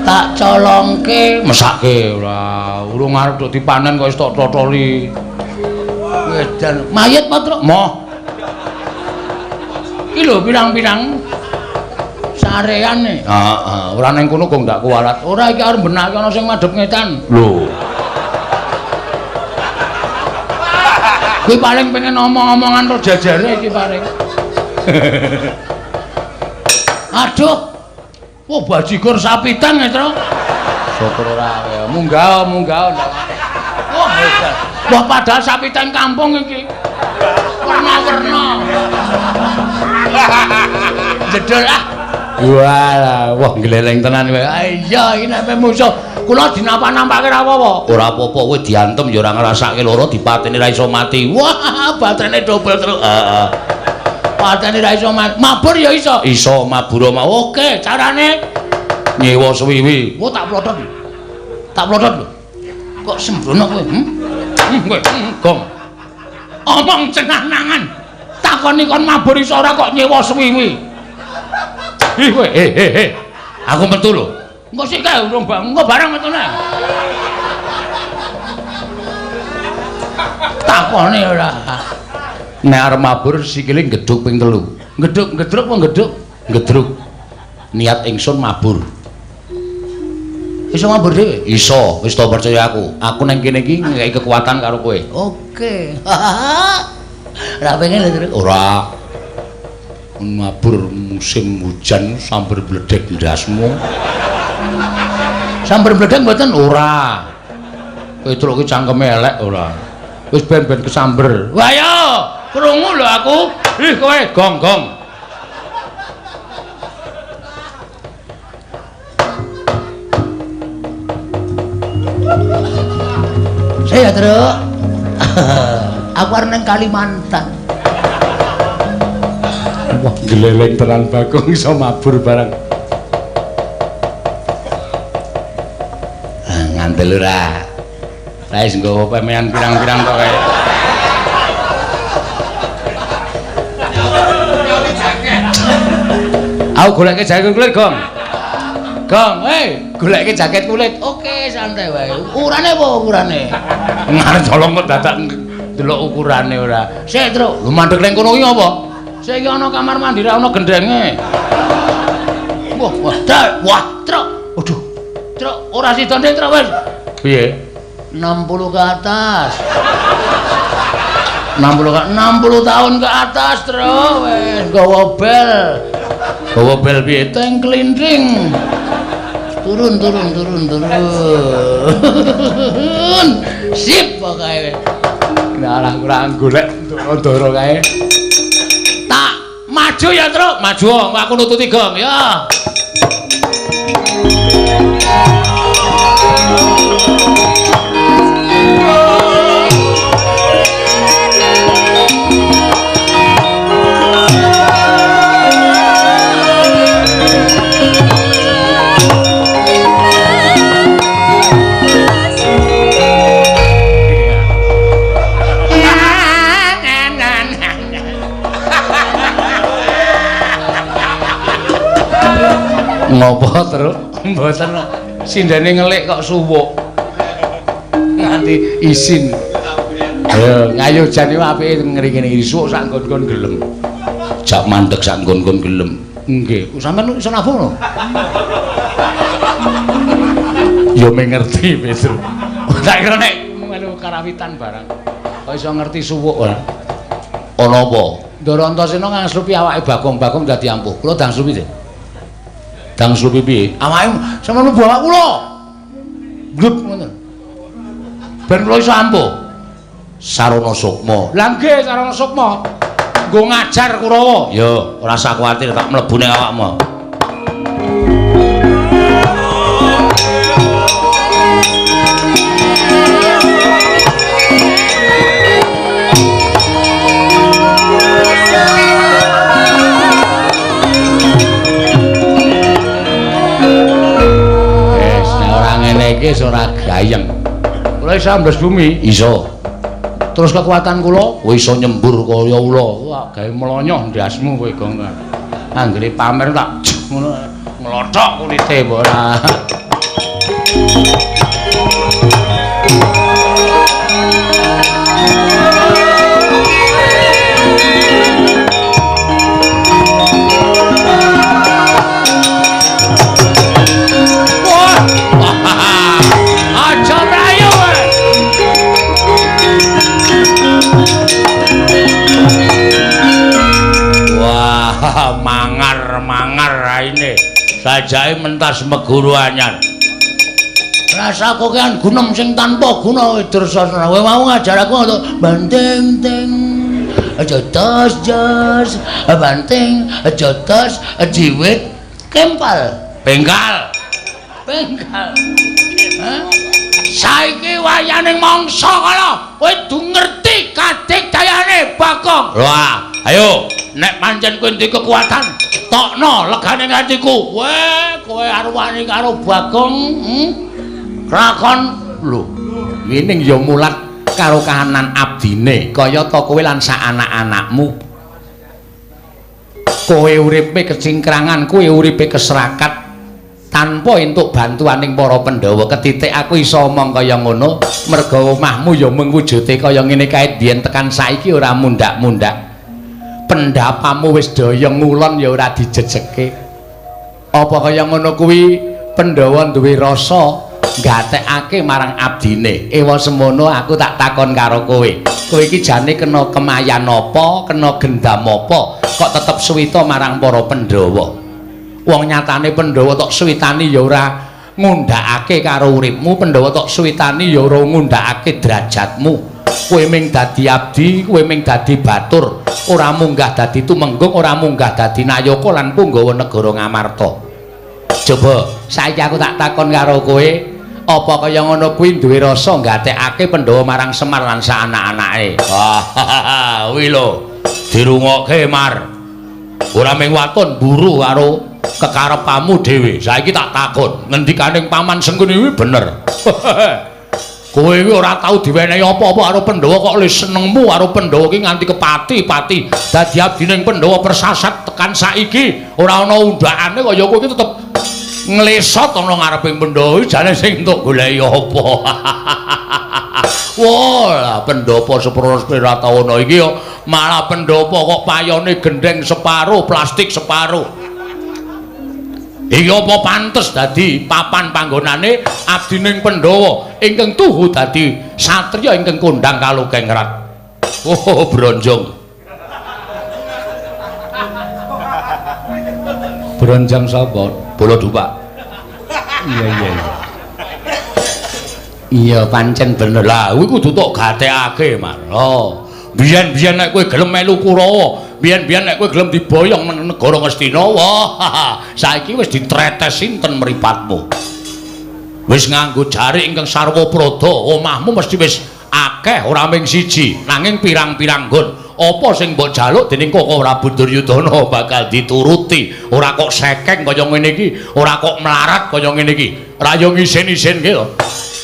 tak colongke mesake ora urung arep do dipanen kok wis tok totoli wedan mayit apa truk moh iki lho pirang-pirang sareane heeh ora ning kono kok ndak kuwalat ora iki arep benake ana sing madhep ngetan lho kuwi paling pengen omong-omongan karo jajare iki paling aduh wah bajigur sapitan ya Tro syukur ora ya munggah wah hebat wah padahal sapitan kampung iki warna-warna jedul walah wah gleleng tenan kowe iya iki nek musuh kula dinampak-nampake ra apa-apa ora apa-apa kowe diantem ya ora ngrasake lara dipateni ra iso mati wah batrene dobel terus heeh pateni ra iso mabur ya iso mabur oke carane nyewa suwiwi oh tak plotot lho kok sembrono kowe kowe Gong omong cenah-nangan takoni kon mabur iso ora kok nyewa suwiwi ih kowe aku metu lho engko sik kae urung engko bareng metune takoni ora nek arep mabur sikile gedhuk ping 3 gedhuk apa gedruk niat ingsun mabur iso mabur dhewe iso wis to percaya aku nang kene iki nggawe kekuatan karo kowe oke ora pengen lho ora mabur musim hujan sambar bledek ndasmu sambar bledek mboten ora Petruk ki cangkeme elek ora wis ben-ben kesamber wah yo krungu lho aku ih kowe Gong saya Truk aku arep nang Kalimantan wah gleleng tenan Bagong iso mabur bareng ngandel ora wis nggawa pemean pirang-pirang tok kae aku goleke jaket kulit Gong goleke jaket kulit oke santai wae ukurane apa ukurane ngarep colong kok dadak delok ukurane ora sik Truk lho mandeg ning kono iki apa sik iki ana kamar mandi ra ana gendenge wah Truk aduh Truk ora sidone Truk wis piye 60 ke atas 60 tahun ke atas Truk wis gawa bel piye teng klindring turun sip pokoke ngalah kurang golek ndoro kae tak maju ya Truk maju aku nututi Gong ya Ngopo terus? Mboten sindene ngelik kok suwuk. Nganti isin. Ayo ngayu jan iki apike ngene iki suwuk sak nggon-nggon gelem. Jak mandeg sak nggon-nggon gelem. Nggih, sampean iso nafung lho. Ya mengerti Petru. Tak kira nek melu karawitan barang. Kok iso ngerti suwuk ora? Ana apa? Ndara Antasena ngangslupi awake Bagong dadi ampuh. Kula dang slupi sih. Dang slupi piye? Awake sampeyan mlebu awak kula. Glub ngoten. Ben kula iso ampuh. Sarana Sukma. Lah nggih Sarana Sukma. Nggo ngajar Kurawa. Ya, ora usah kuwatir tak mlebu ning awakmu. Iki ora gayeng. Kula iso ambles bumi, iso. Terus kekuatan kula iso nyembur kaya ula. Wah, gawe melonyoh ndasmu kowe gong. Anggere pamer tak ngono nglothok kulite mbok ora. Mangar raine sajake mentas meguru anyar rasa kokean gunem sing tanpa guna Dursasana kowe mau ngajar aku untuk banting ting aja tos jos banting aja tos jiwit kempal bengkal saiki wayaning mangsa kala kowe du ngerti kadikdayane Bagong. Wah, ayo nek pancen kowe ndek kekuatan, tokno legane atiku. Weh, kowe arwani karo Bagong, lakon lho. Ngene ya mulat karo kahanan abdine, kaya ta kowe lan sak anak-anakmu. Kowe uripe kecingkrangan, kowe uripe keserakat. Tanpa entuk bantuaning para Pandhawa ketitik aku iso omong kaya ngono merga omahmu ya mung wujude kaya ngene kae biyen tekan saiki ora mundak-mundak pendapamu wis daya ngulon ya ora dijejeke apa kaya ngono kuwi Pandhawa duwe rasa gatekake marang abdine ewa semono aku tak takon karo kowe iki jane kena kemayan apa kena gendam apa kok tetep suwita marang para Pandhawa. Wong nyatane Pandhawa tok suwitani ya ora ngundhakake karo uripmu, Pandhawa tok suwitani ya ora ngundhakake derajatmu. Kowe ming dadi abdi, kowe ming dadi batur, ora munggah dadi tumenggung, ora munggah dadi nayaka lan punggawa negara Ngamarta. Coba saiki aku tak takon karo kowe, apa kaya ngono kuwi duwe rasa nggatekake Pandhawa marang Semar lan sak anak-anake. Wah, kuwi lho, dirungokke Mar. Ora ming waton buru karo kekarepamu dhewe. Saiki tak takon, ngendikaning Paman Sengkuni kuwi bener. Kowe iki ora tau diwenehi apa-apa karo Pandhawa kok le senengmu karo Pandhawa iki nganti kepati-pati. Dadi abdining Pandhawa persasat tekan saiki ora ana undhakane kaya kowe iki tetep nglesot ana ngareping Pandhawa jane sing entuk goleki apa. Wah, pendopo sepuro Wiratawuna iki yo malah pendopo kok payone gendeng separo, plastik separo. Iki apa pantes dadi papan panggonane abdining Pandhawa ingkang tuhu dadi satriya ingkang kondhang kalukengrat. Oh, bronjong. Bronjong sapa? Baladupa. Iya. Iya pancen bener lah kuwi kudu tok gatekake Mar. Oh, biyen-biyen nek kowe gelem melu Kurawa, biyen-biyen nek kowe gelem diboyong nang negara Ngastina, wah saiki wis ditretes sinten mripatmu. Wis nganggo jari ingkang sarwa prada, omahmu mesti wis akeh ora mung siji, nanging pirang-pirang nggon. Apa sing mbok jaluk dening Koko Prabu Duryudana bakal dituruti. Ora kok sekeng kaya ngene iki, ora kok melarat kaya ngene iki. Ra yo ngisin-isin ki lho.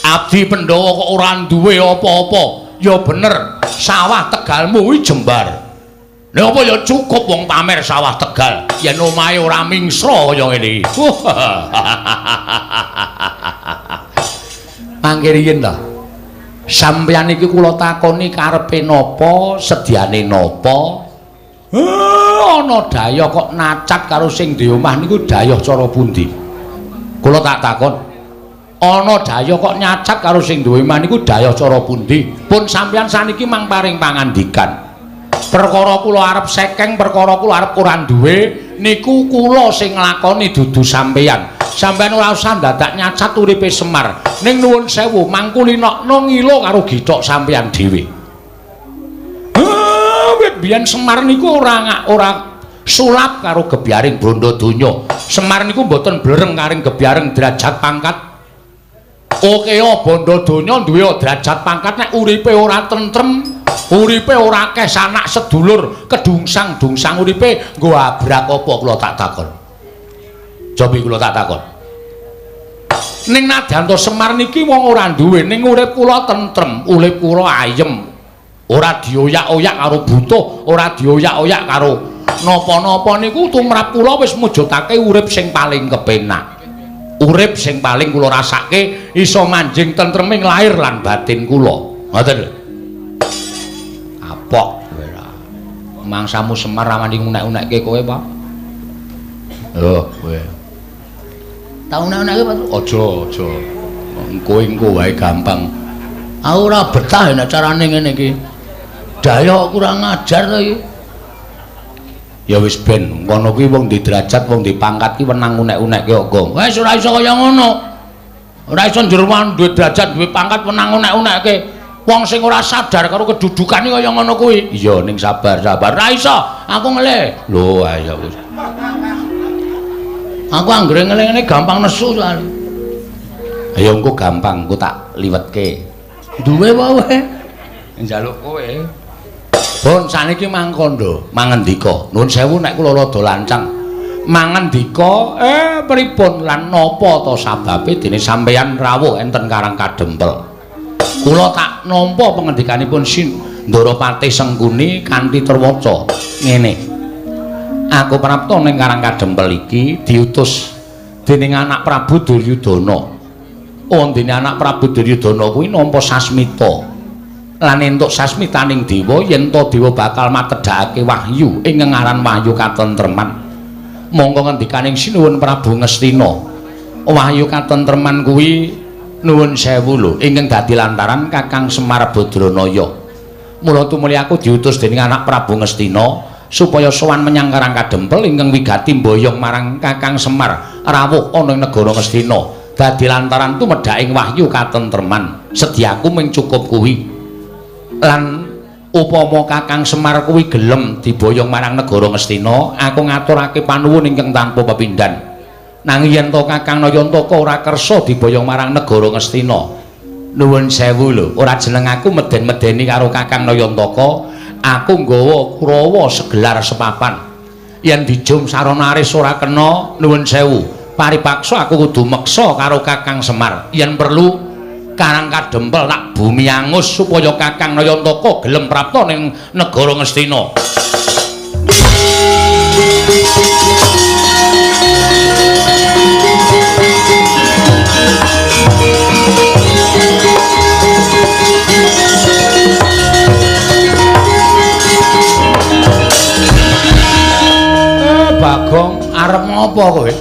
Abdi Pandhawa kok ora duwe apa-apa. Ya bener, sawah Tegalmu kuwi jembar. Nek apa ya cukup wong pamer sawah Tegal yen omahe ora mingsra kaya ngene. Mangke riyen ta. Sampeyan iki kula takoni karepe napa, sediane napa? Ana daya kok nacat karo sing di omah niku daya cara pundi? Kula tak takon. Ana daya kok nyacat karo sing duwe omah niku daya cara pundi? Pun sampeyan saniki mang paring pangandikan. Perkara kula arep sekeng, perkara kula arep ora duwe niku kula sing nglakoni dudu sampeyan. Sampeyan ora usah dadak nyacat uripe Semar. Ning nuwun sewu mangkulinokno ngilo karo githok sampeyan dhewe. Wit biyen Semar niku ora sulap karo gebyaring Brondodonya. Semar niku mboten blereng karing gebyaring derajat pangkat. Oke Brondodonya duwe derajat pangkat nek uripe ora tentrem, uripe ora akeh sanak sedulur, kedungsang-dungsang uripe nggo abrak apa kula tak takon. Cobi kula tak takon. Ning nadyanto Semar niki wong ora duwe, ning urip kula tentrem, urip kula ayem. Ora dioyak-oyak karo butuh, ora dioyak-oyak karo napa-napa niku tumrap kula wis mujudake urip sing paling kepenak. Urip sing paling kula rasake iso manjing tentreming lahir lan batin kula. Ngoten lho. Apok kowe ra. Mangsamu Semar ramani unek-unekke kowe, Pak. Lho, kowe. Tau unek-unekke, Pak? Aja. Engko wae gampang. Aku ora betah nek carane ngene iki. Daya kurang ajar to iki. Ya wis ben ngono kuwi wong di derajat wong di pangkat ki wenang unek-unekke kok. Wis ora iso kaya ngono. Ora iso njerwan duwe derajat duwe pangkat wenang unek-unekke. Wong sing ora sadar karo kedudukane kaya ngono kuwi. Iya ning sabar. Ora iso. Aku ngele. Lho ayo wis. Aku anggere ngene gampang nesu soal. Ayo engko gampang engko tak liwetke. Duwe wae. Njaluk kowe. Pun saniki mangkondo, mangendika. Nuwun sewu nek kula rada lancang. Mangendika pripun lan napa ta sababe dene sampeyan rawuh enten Karang Kadempel. Kula tak nampa pengendikanipun Ndorapati Sengkuni kanthi terwaca ngene. Aku prapta ning Karang Kadempel iki diutus dening anak Prabu Duryudana. Ondene anak Prabu Duryudana kuwi nampa sasmita. Lan entuk sasmitaning dewa yen to dewa bakal matedhakake wahyu ing ngaran wahyu katentreman. Monggo ngendikaning sinuwun Prabu Ngastina. Wahyu katentreman kuwi nuwun sewu lho ingkang dadi lantaran Kakang Semar Badranaya. Mula tumuli aku diutus dening anak Prabu Ngastina supaya sowan menyang Karang Kadempel ingkang wigati mboyong marang Kakang Semar rawuh ana ing negara Ngastina. Dadi lantaran tumedhaking wahyu katentreman. Sediaku mung cukup kuwi. Lan upama Kakang Semar kuwi gelem diboyong marang negara Ngastina, aku ngaturake panuwun ingkang tanpa pepindhan. Nanging yen to Kakang Nayantaka ora kersa diboyong marang negara Ngastina, nuwun sewu lho, ora jeneng aku meden-medeni karo Kakang Nayantaka, aku nggawa Kurawa segelar sepapan. Yen dijum saranaris ora kena, nuwun sewu, paripaksa aku kudu meksa karo Kakang Semar. Yen perlu Karang Kadempel tak bumi angus supaya Kakang Nayantaka gelem prapta ning negara Ngastina. Bagong arep ngopo kowe?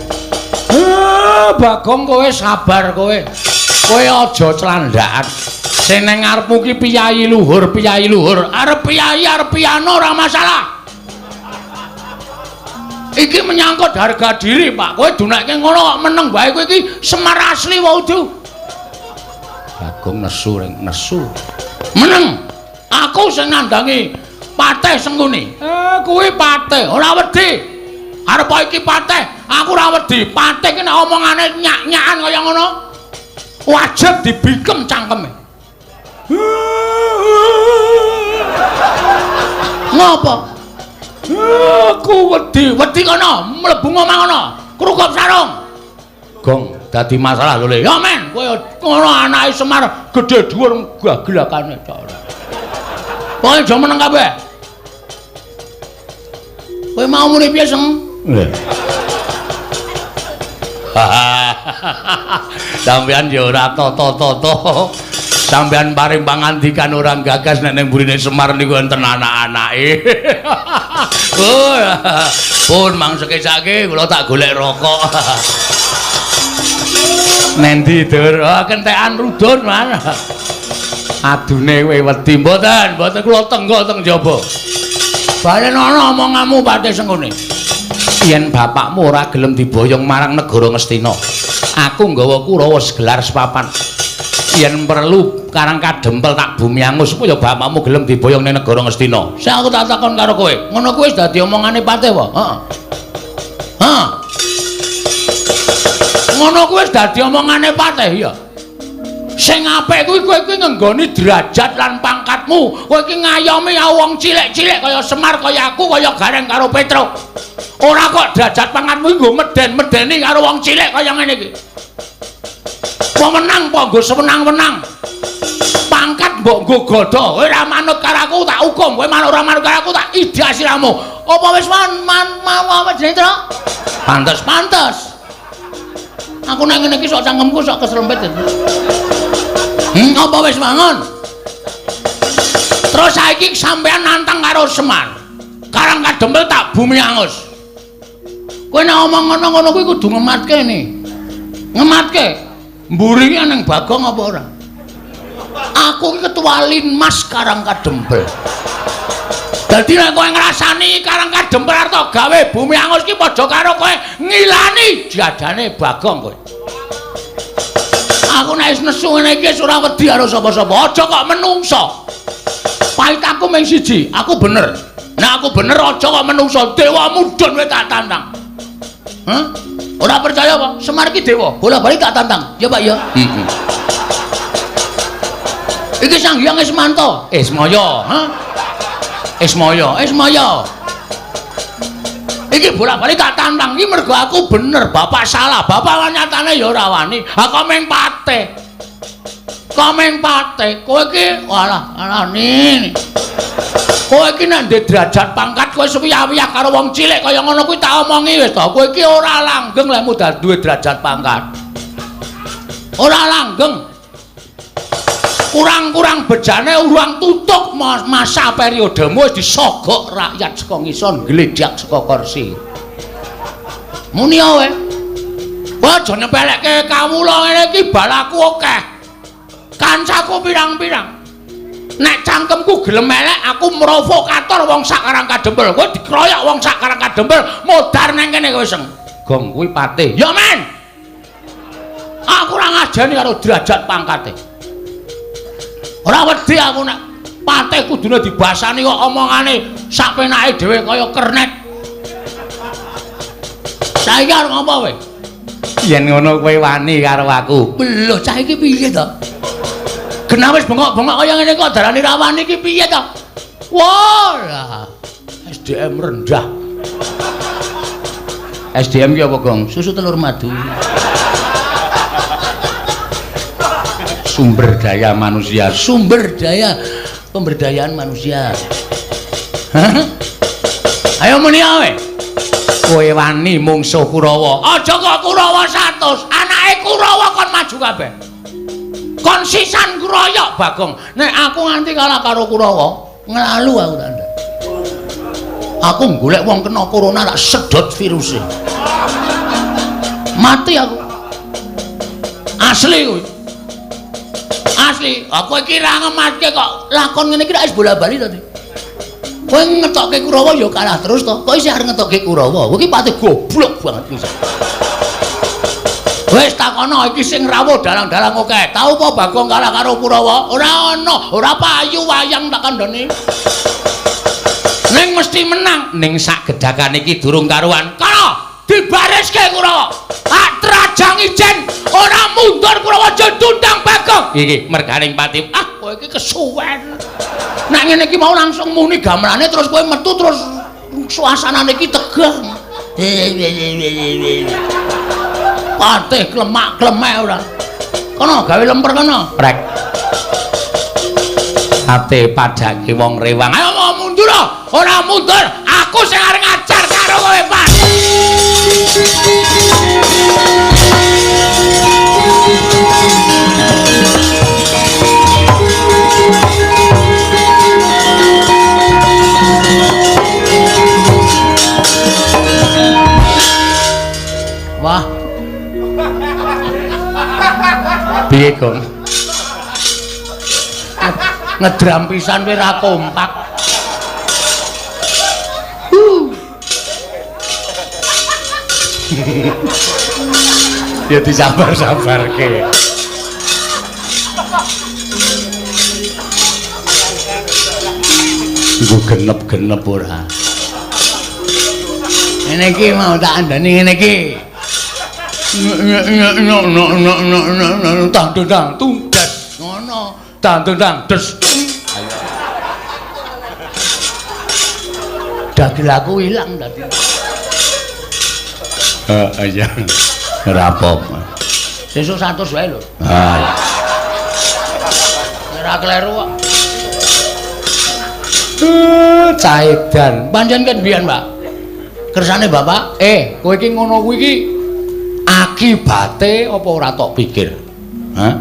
Bagong kowe sabar kowe. Kowe aja clandhakan. Sing nang ngarepmu ki piyayi luhur. Arep piyayi arep piano ora masalah. Iki menyangkut harga diri, Pak. Kowe dunekke ngono kok meneng bae kowe iki Semar asli wae udu. Bagong nesu. Meneng. Aku sing nandangi Patih Sengkuni. Kuwi Patih, ora wedi. Arep iki Patih, aku ora wedi. Patih ki nek omongane nyak-nyakan kaya ngono. Wajib dibikem cangkeme. Ngopo? Aku wedi kono, mlebu omah kono, krukop sarung. Gong, dadi masalah lho, Le. Ya men, kowe ngono anake Semar gedhe dhuwur gagelakane. Pokoke aja meneng kabeh. Kowe mau muni piye, Seng? Sampeyan ya ora tata-tata. Sampeyan paring pangandikan orang gagas nek ning burine Semar niku enten anak-anake. Oh, pun mangsekake kula tak golek rokok. Nendi dur, kentekan rudun man. Adune kowe wedi mboten kula tenggo teng jaba. Balen ana omonganmu Patih Sengkuni. Yen bapakmu ora gelem diboyong marang negara Ngastina, aku nggawa Kurawa segelar sepapan. Yen perlu Karang Kadempel tak bumi angus supaya bapakmu gelem diboyong ning negara Ngastina. Sing aku tak takon karo kowe, ngono kuwi wis dadi omongane Patih wae. Heeh. Ngono kuwi wis dadi omongane Patih ya. Sing apik kuwi kowe iki ngenggoni derajat lan pangkatmu. Kowe iki ngayomi wong cilik-cilik kaya Semar, kaya aku, kaya Gareng karo Petro. Ora kok derajat pangkatmu nggo meden-medeni karo wong cilik kaya ngene iki. Pemenang apa nggo semenang-menang. Pangkat mbok nggo godho. Kowe ora manut karo aku tak hukum. Kowe ora manut karo aku tak idah siramu. Apa wis apa jenenge, Tru? Pantes. Aku nek ngene iki sok cangkemku sok keserempet. Apa wis mangon? Terus saiki sampean nantang karo Semar. Karang Kadempel tak bumi angus. Kowe nek omong ngono kuwi kudu ngematke nih. Ngematke. Mburi ki nang Bagong apa ora? Aku ki ketua Linmas Karang Kadempel. Dadi nek kowe ngrasani Karang Kadempel arep gawe bumi angus ki padha karo kowe ngilani jadane Bagong kowe. Aku nek wis nesu ngene iki ora wedi karo sapa-sapa. Aja kok menungso. Pahit aku mung siji, aku bener. Nek aku bener aja kok menungso. Dewa mudhun kowe tak tantang. Hah? Ora percaya apa? Semar iki dewa. Bola-bali tak tantang. Ya Pak ya. Heeh. Iki Sang Hyang Ismanto. Ismaya, ha? Ismaya. Iki bola-bali tak tantang iki mergo aku bener, bapak salah. Bapak nyatane ya ora wani. Aku meng Patih. Kowe iki alah nini. Kowe iki nek ndek derajat pangkat kowe suwi-wiyah karo wong cilik kaya ngono kuwi tak omongi wis to. Kowe iki ora langgeng lek duwe derajat pangkat. Ora langgeng. Kurang-kurang bejane urang tutuk masa periodemu wis disogok rakyat saka ngisor gledhak saka kursi. Muni wae. Aja nyepelekke kawula ngene iki balaku akeh. Kancaku pirang-pirang. Nek cangkemku gelem elek aku provokator wong sak Karang Kadempel. Kowe dikroyok wong sak Karang Kadempel modar nang kene kowe Seng. Gong kuwi Patih. Ya men. Aku ora ngajeni karo derajat pangkate. Ora wedi aku nek Patih kudune dibasani kok omongane sak penake dhewe kaya kernet. Saiki arep apa kowe? Yen ngono kowe wani karo aku. Lho cah iki piye to? Genah wis bengok-bengok kaya ngene kok darani rawani iki piye to? Wah, SDM rendah. SDM ki apa, Gong? Susu telur madu. Sumber daya manusia, sumber daya pemberdayaan manusia. Hah? Ayo muni ae. Kowe wani mungsuh Kurawa. Aja kok Kurawa 100, anake Kurawa kon maju kabeh. Kon sisan kroyok Bagong. Nek aku nganti kalah karo Kurawa, nglalu aku tak ndak. Aku golek wong kena corona tak sedot viruse. Mati aku. Asli kuwi. Asli, aku iki ra ngematke kok lakon ngene iki wis bola-bali to. Kowe ngetokke Kurawa ya kalah terus to. Kok isih arep ngetokke Kurawa? Kowe iki Patih goblok banget iki. Wis takono iki sing rawuh dalang-dalang akeh. Tau apa Bagong kalah karo Kurawa? Ora ana, ora payu wayang tak kandhane. Ning mesti menang. Ning sak gedhakan iki durung karuan. Kana dibariske Kurawa. Hak trajang ijen ora mundur Kurawa aja tundang Bagong. Iki merganing Patih. Ah, kowe iki kesuwen. Nek ngene iki mau langsung muni gamelane terus kowe metu terus suasanane iki tegang. Patih klemak-klemek ora. Kono gawe lemper kono. Prek. Ate padake wong rewang. Ayo mau mundur. Ora mundur. Aku sing arep ngajar Wah. Piye, Gong? Ngedram pisan kowe ra kompak. Ya disabar-sabarke. Iku genep-genep ora. Ngene iki mau tak andani ngene iki. Tang tunggas ngono. Tang des. Ayo. Dagel aku ilang dadi. Iya. Ora apa-apa. Sesuk 100 wae lho. Ha. Ora kleru kok. Caedan. Pancen kan biyen, Pak. Kersane Bapak, kowe iki ngono kuwi iki akibate apa ora tok pikir? Hah?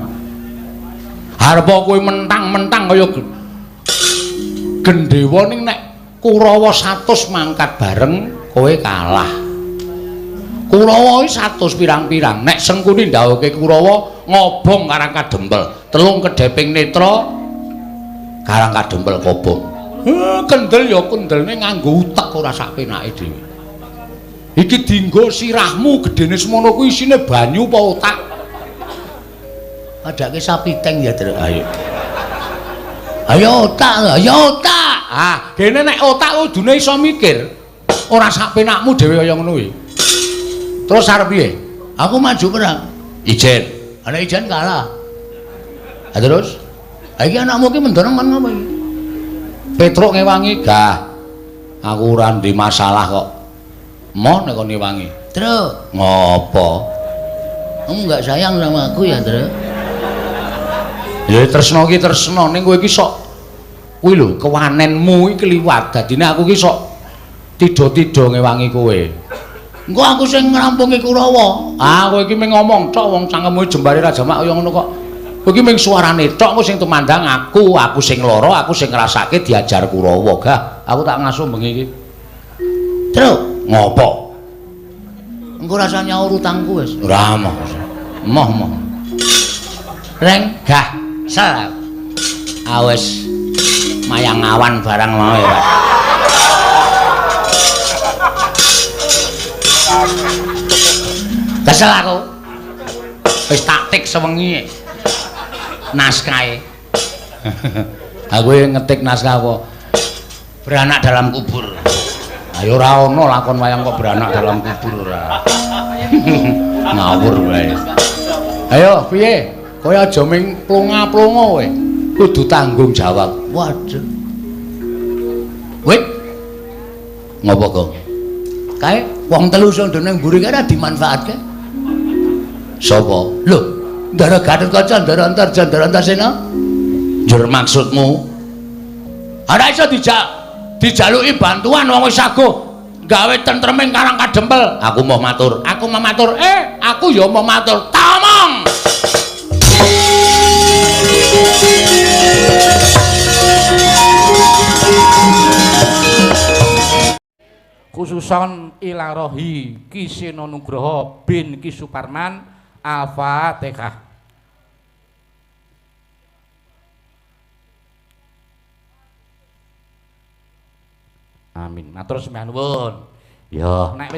Arep kowe mentang-mentang kaya Gendhewa ning nek Kurawa 100 mangkat bareng kowe kalah. Kurawa iki 100 pirang-pirang. Nek Sengkuni ndhawuhke Kurawa ngobong Karang Kadempel, telung kedheping netra Karang Kadempel kobong. Kendel ya kendelne nganggo utek ora sak penake dhewe. Iki dienggo sirahmu gedene semono kuwi isine banyu apa otak? Adake sapiteng ya, Tru. Ayo. Ayo otak, ayo otak. Ah, kene nek otak kudune iso mikir. Ora sak penakmu dhewe kaya ngono kuwi. Terus arep piye? Aku maju perang. Ijen. Ana ijen kalah. Ha terus? Ha iki anakmu ki mendorong men ngopo iki? Petruk ngewangi gah. Aku ora ndek masalah kok. Mo nek kon ngewangi. Truk, ngopo? Kamu enggak sayang sama aku ya, Truk? Ya tresno ki tresno ning kowe iki sok kuwi lho kewanenmu iki kliwat. Dadine aku ki sok tido-tido ngewangi kowe. Engko aku sing ngrampungi Kurawa. Ah kowe iki mung ngomong tok wong cangkemmu jembare ra jamak kaya ngono kok. Kowe iki mung suarane tok aku sing tumandang aku sing lara, aku sing ngrasake diajar Kurawa. Gah, aku tak ngasuh bengi iki. Truk, ngopo? Engko rasane nyaur utangku wis. Ora moh. Moh. Reng, gah, sel. Awes mayang awan barang mau ya, Pak. Kesel aku. Wis taktik sewengi. Naskahe. Aku ngetik naskah apa? Beranak dalam kubur. Ayo ora ono lakon wayang kok beranak dalam kubur ora. Ngawur wae. Ayo piye? Kowe aja ming plonga-plonga kowe. Kudu tanggung jawab. Waduh. Wit. Ngopo kok? Kae wong telu sing ndene mburi kae ora dimanfaatke. Sapa? Lho, Ndara Gatotkaca, Ndara Antarja, Ndara Antarsena. Njur maksudmu? Ora iso dijaluki bantuan wong wis saguh gawe tentreming Karang Kadempel. Aku mau matur. Aku ya mau matur. Tamong. Khususon Ilarohi Ki Seno Nugroho bin Ki Suparman. Al-Fatihah. Amin. Matur sembah nuwun. Ya, nek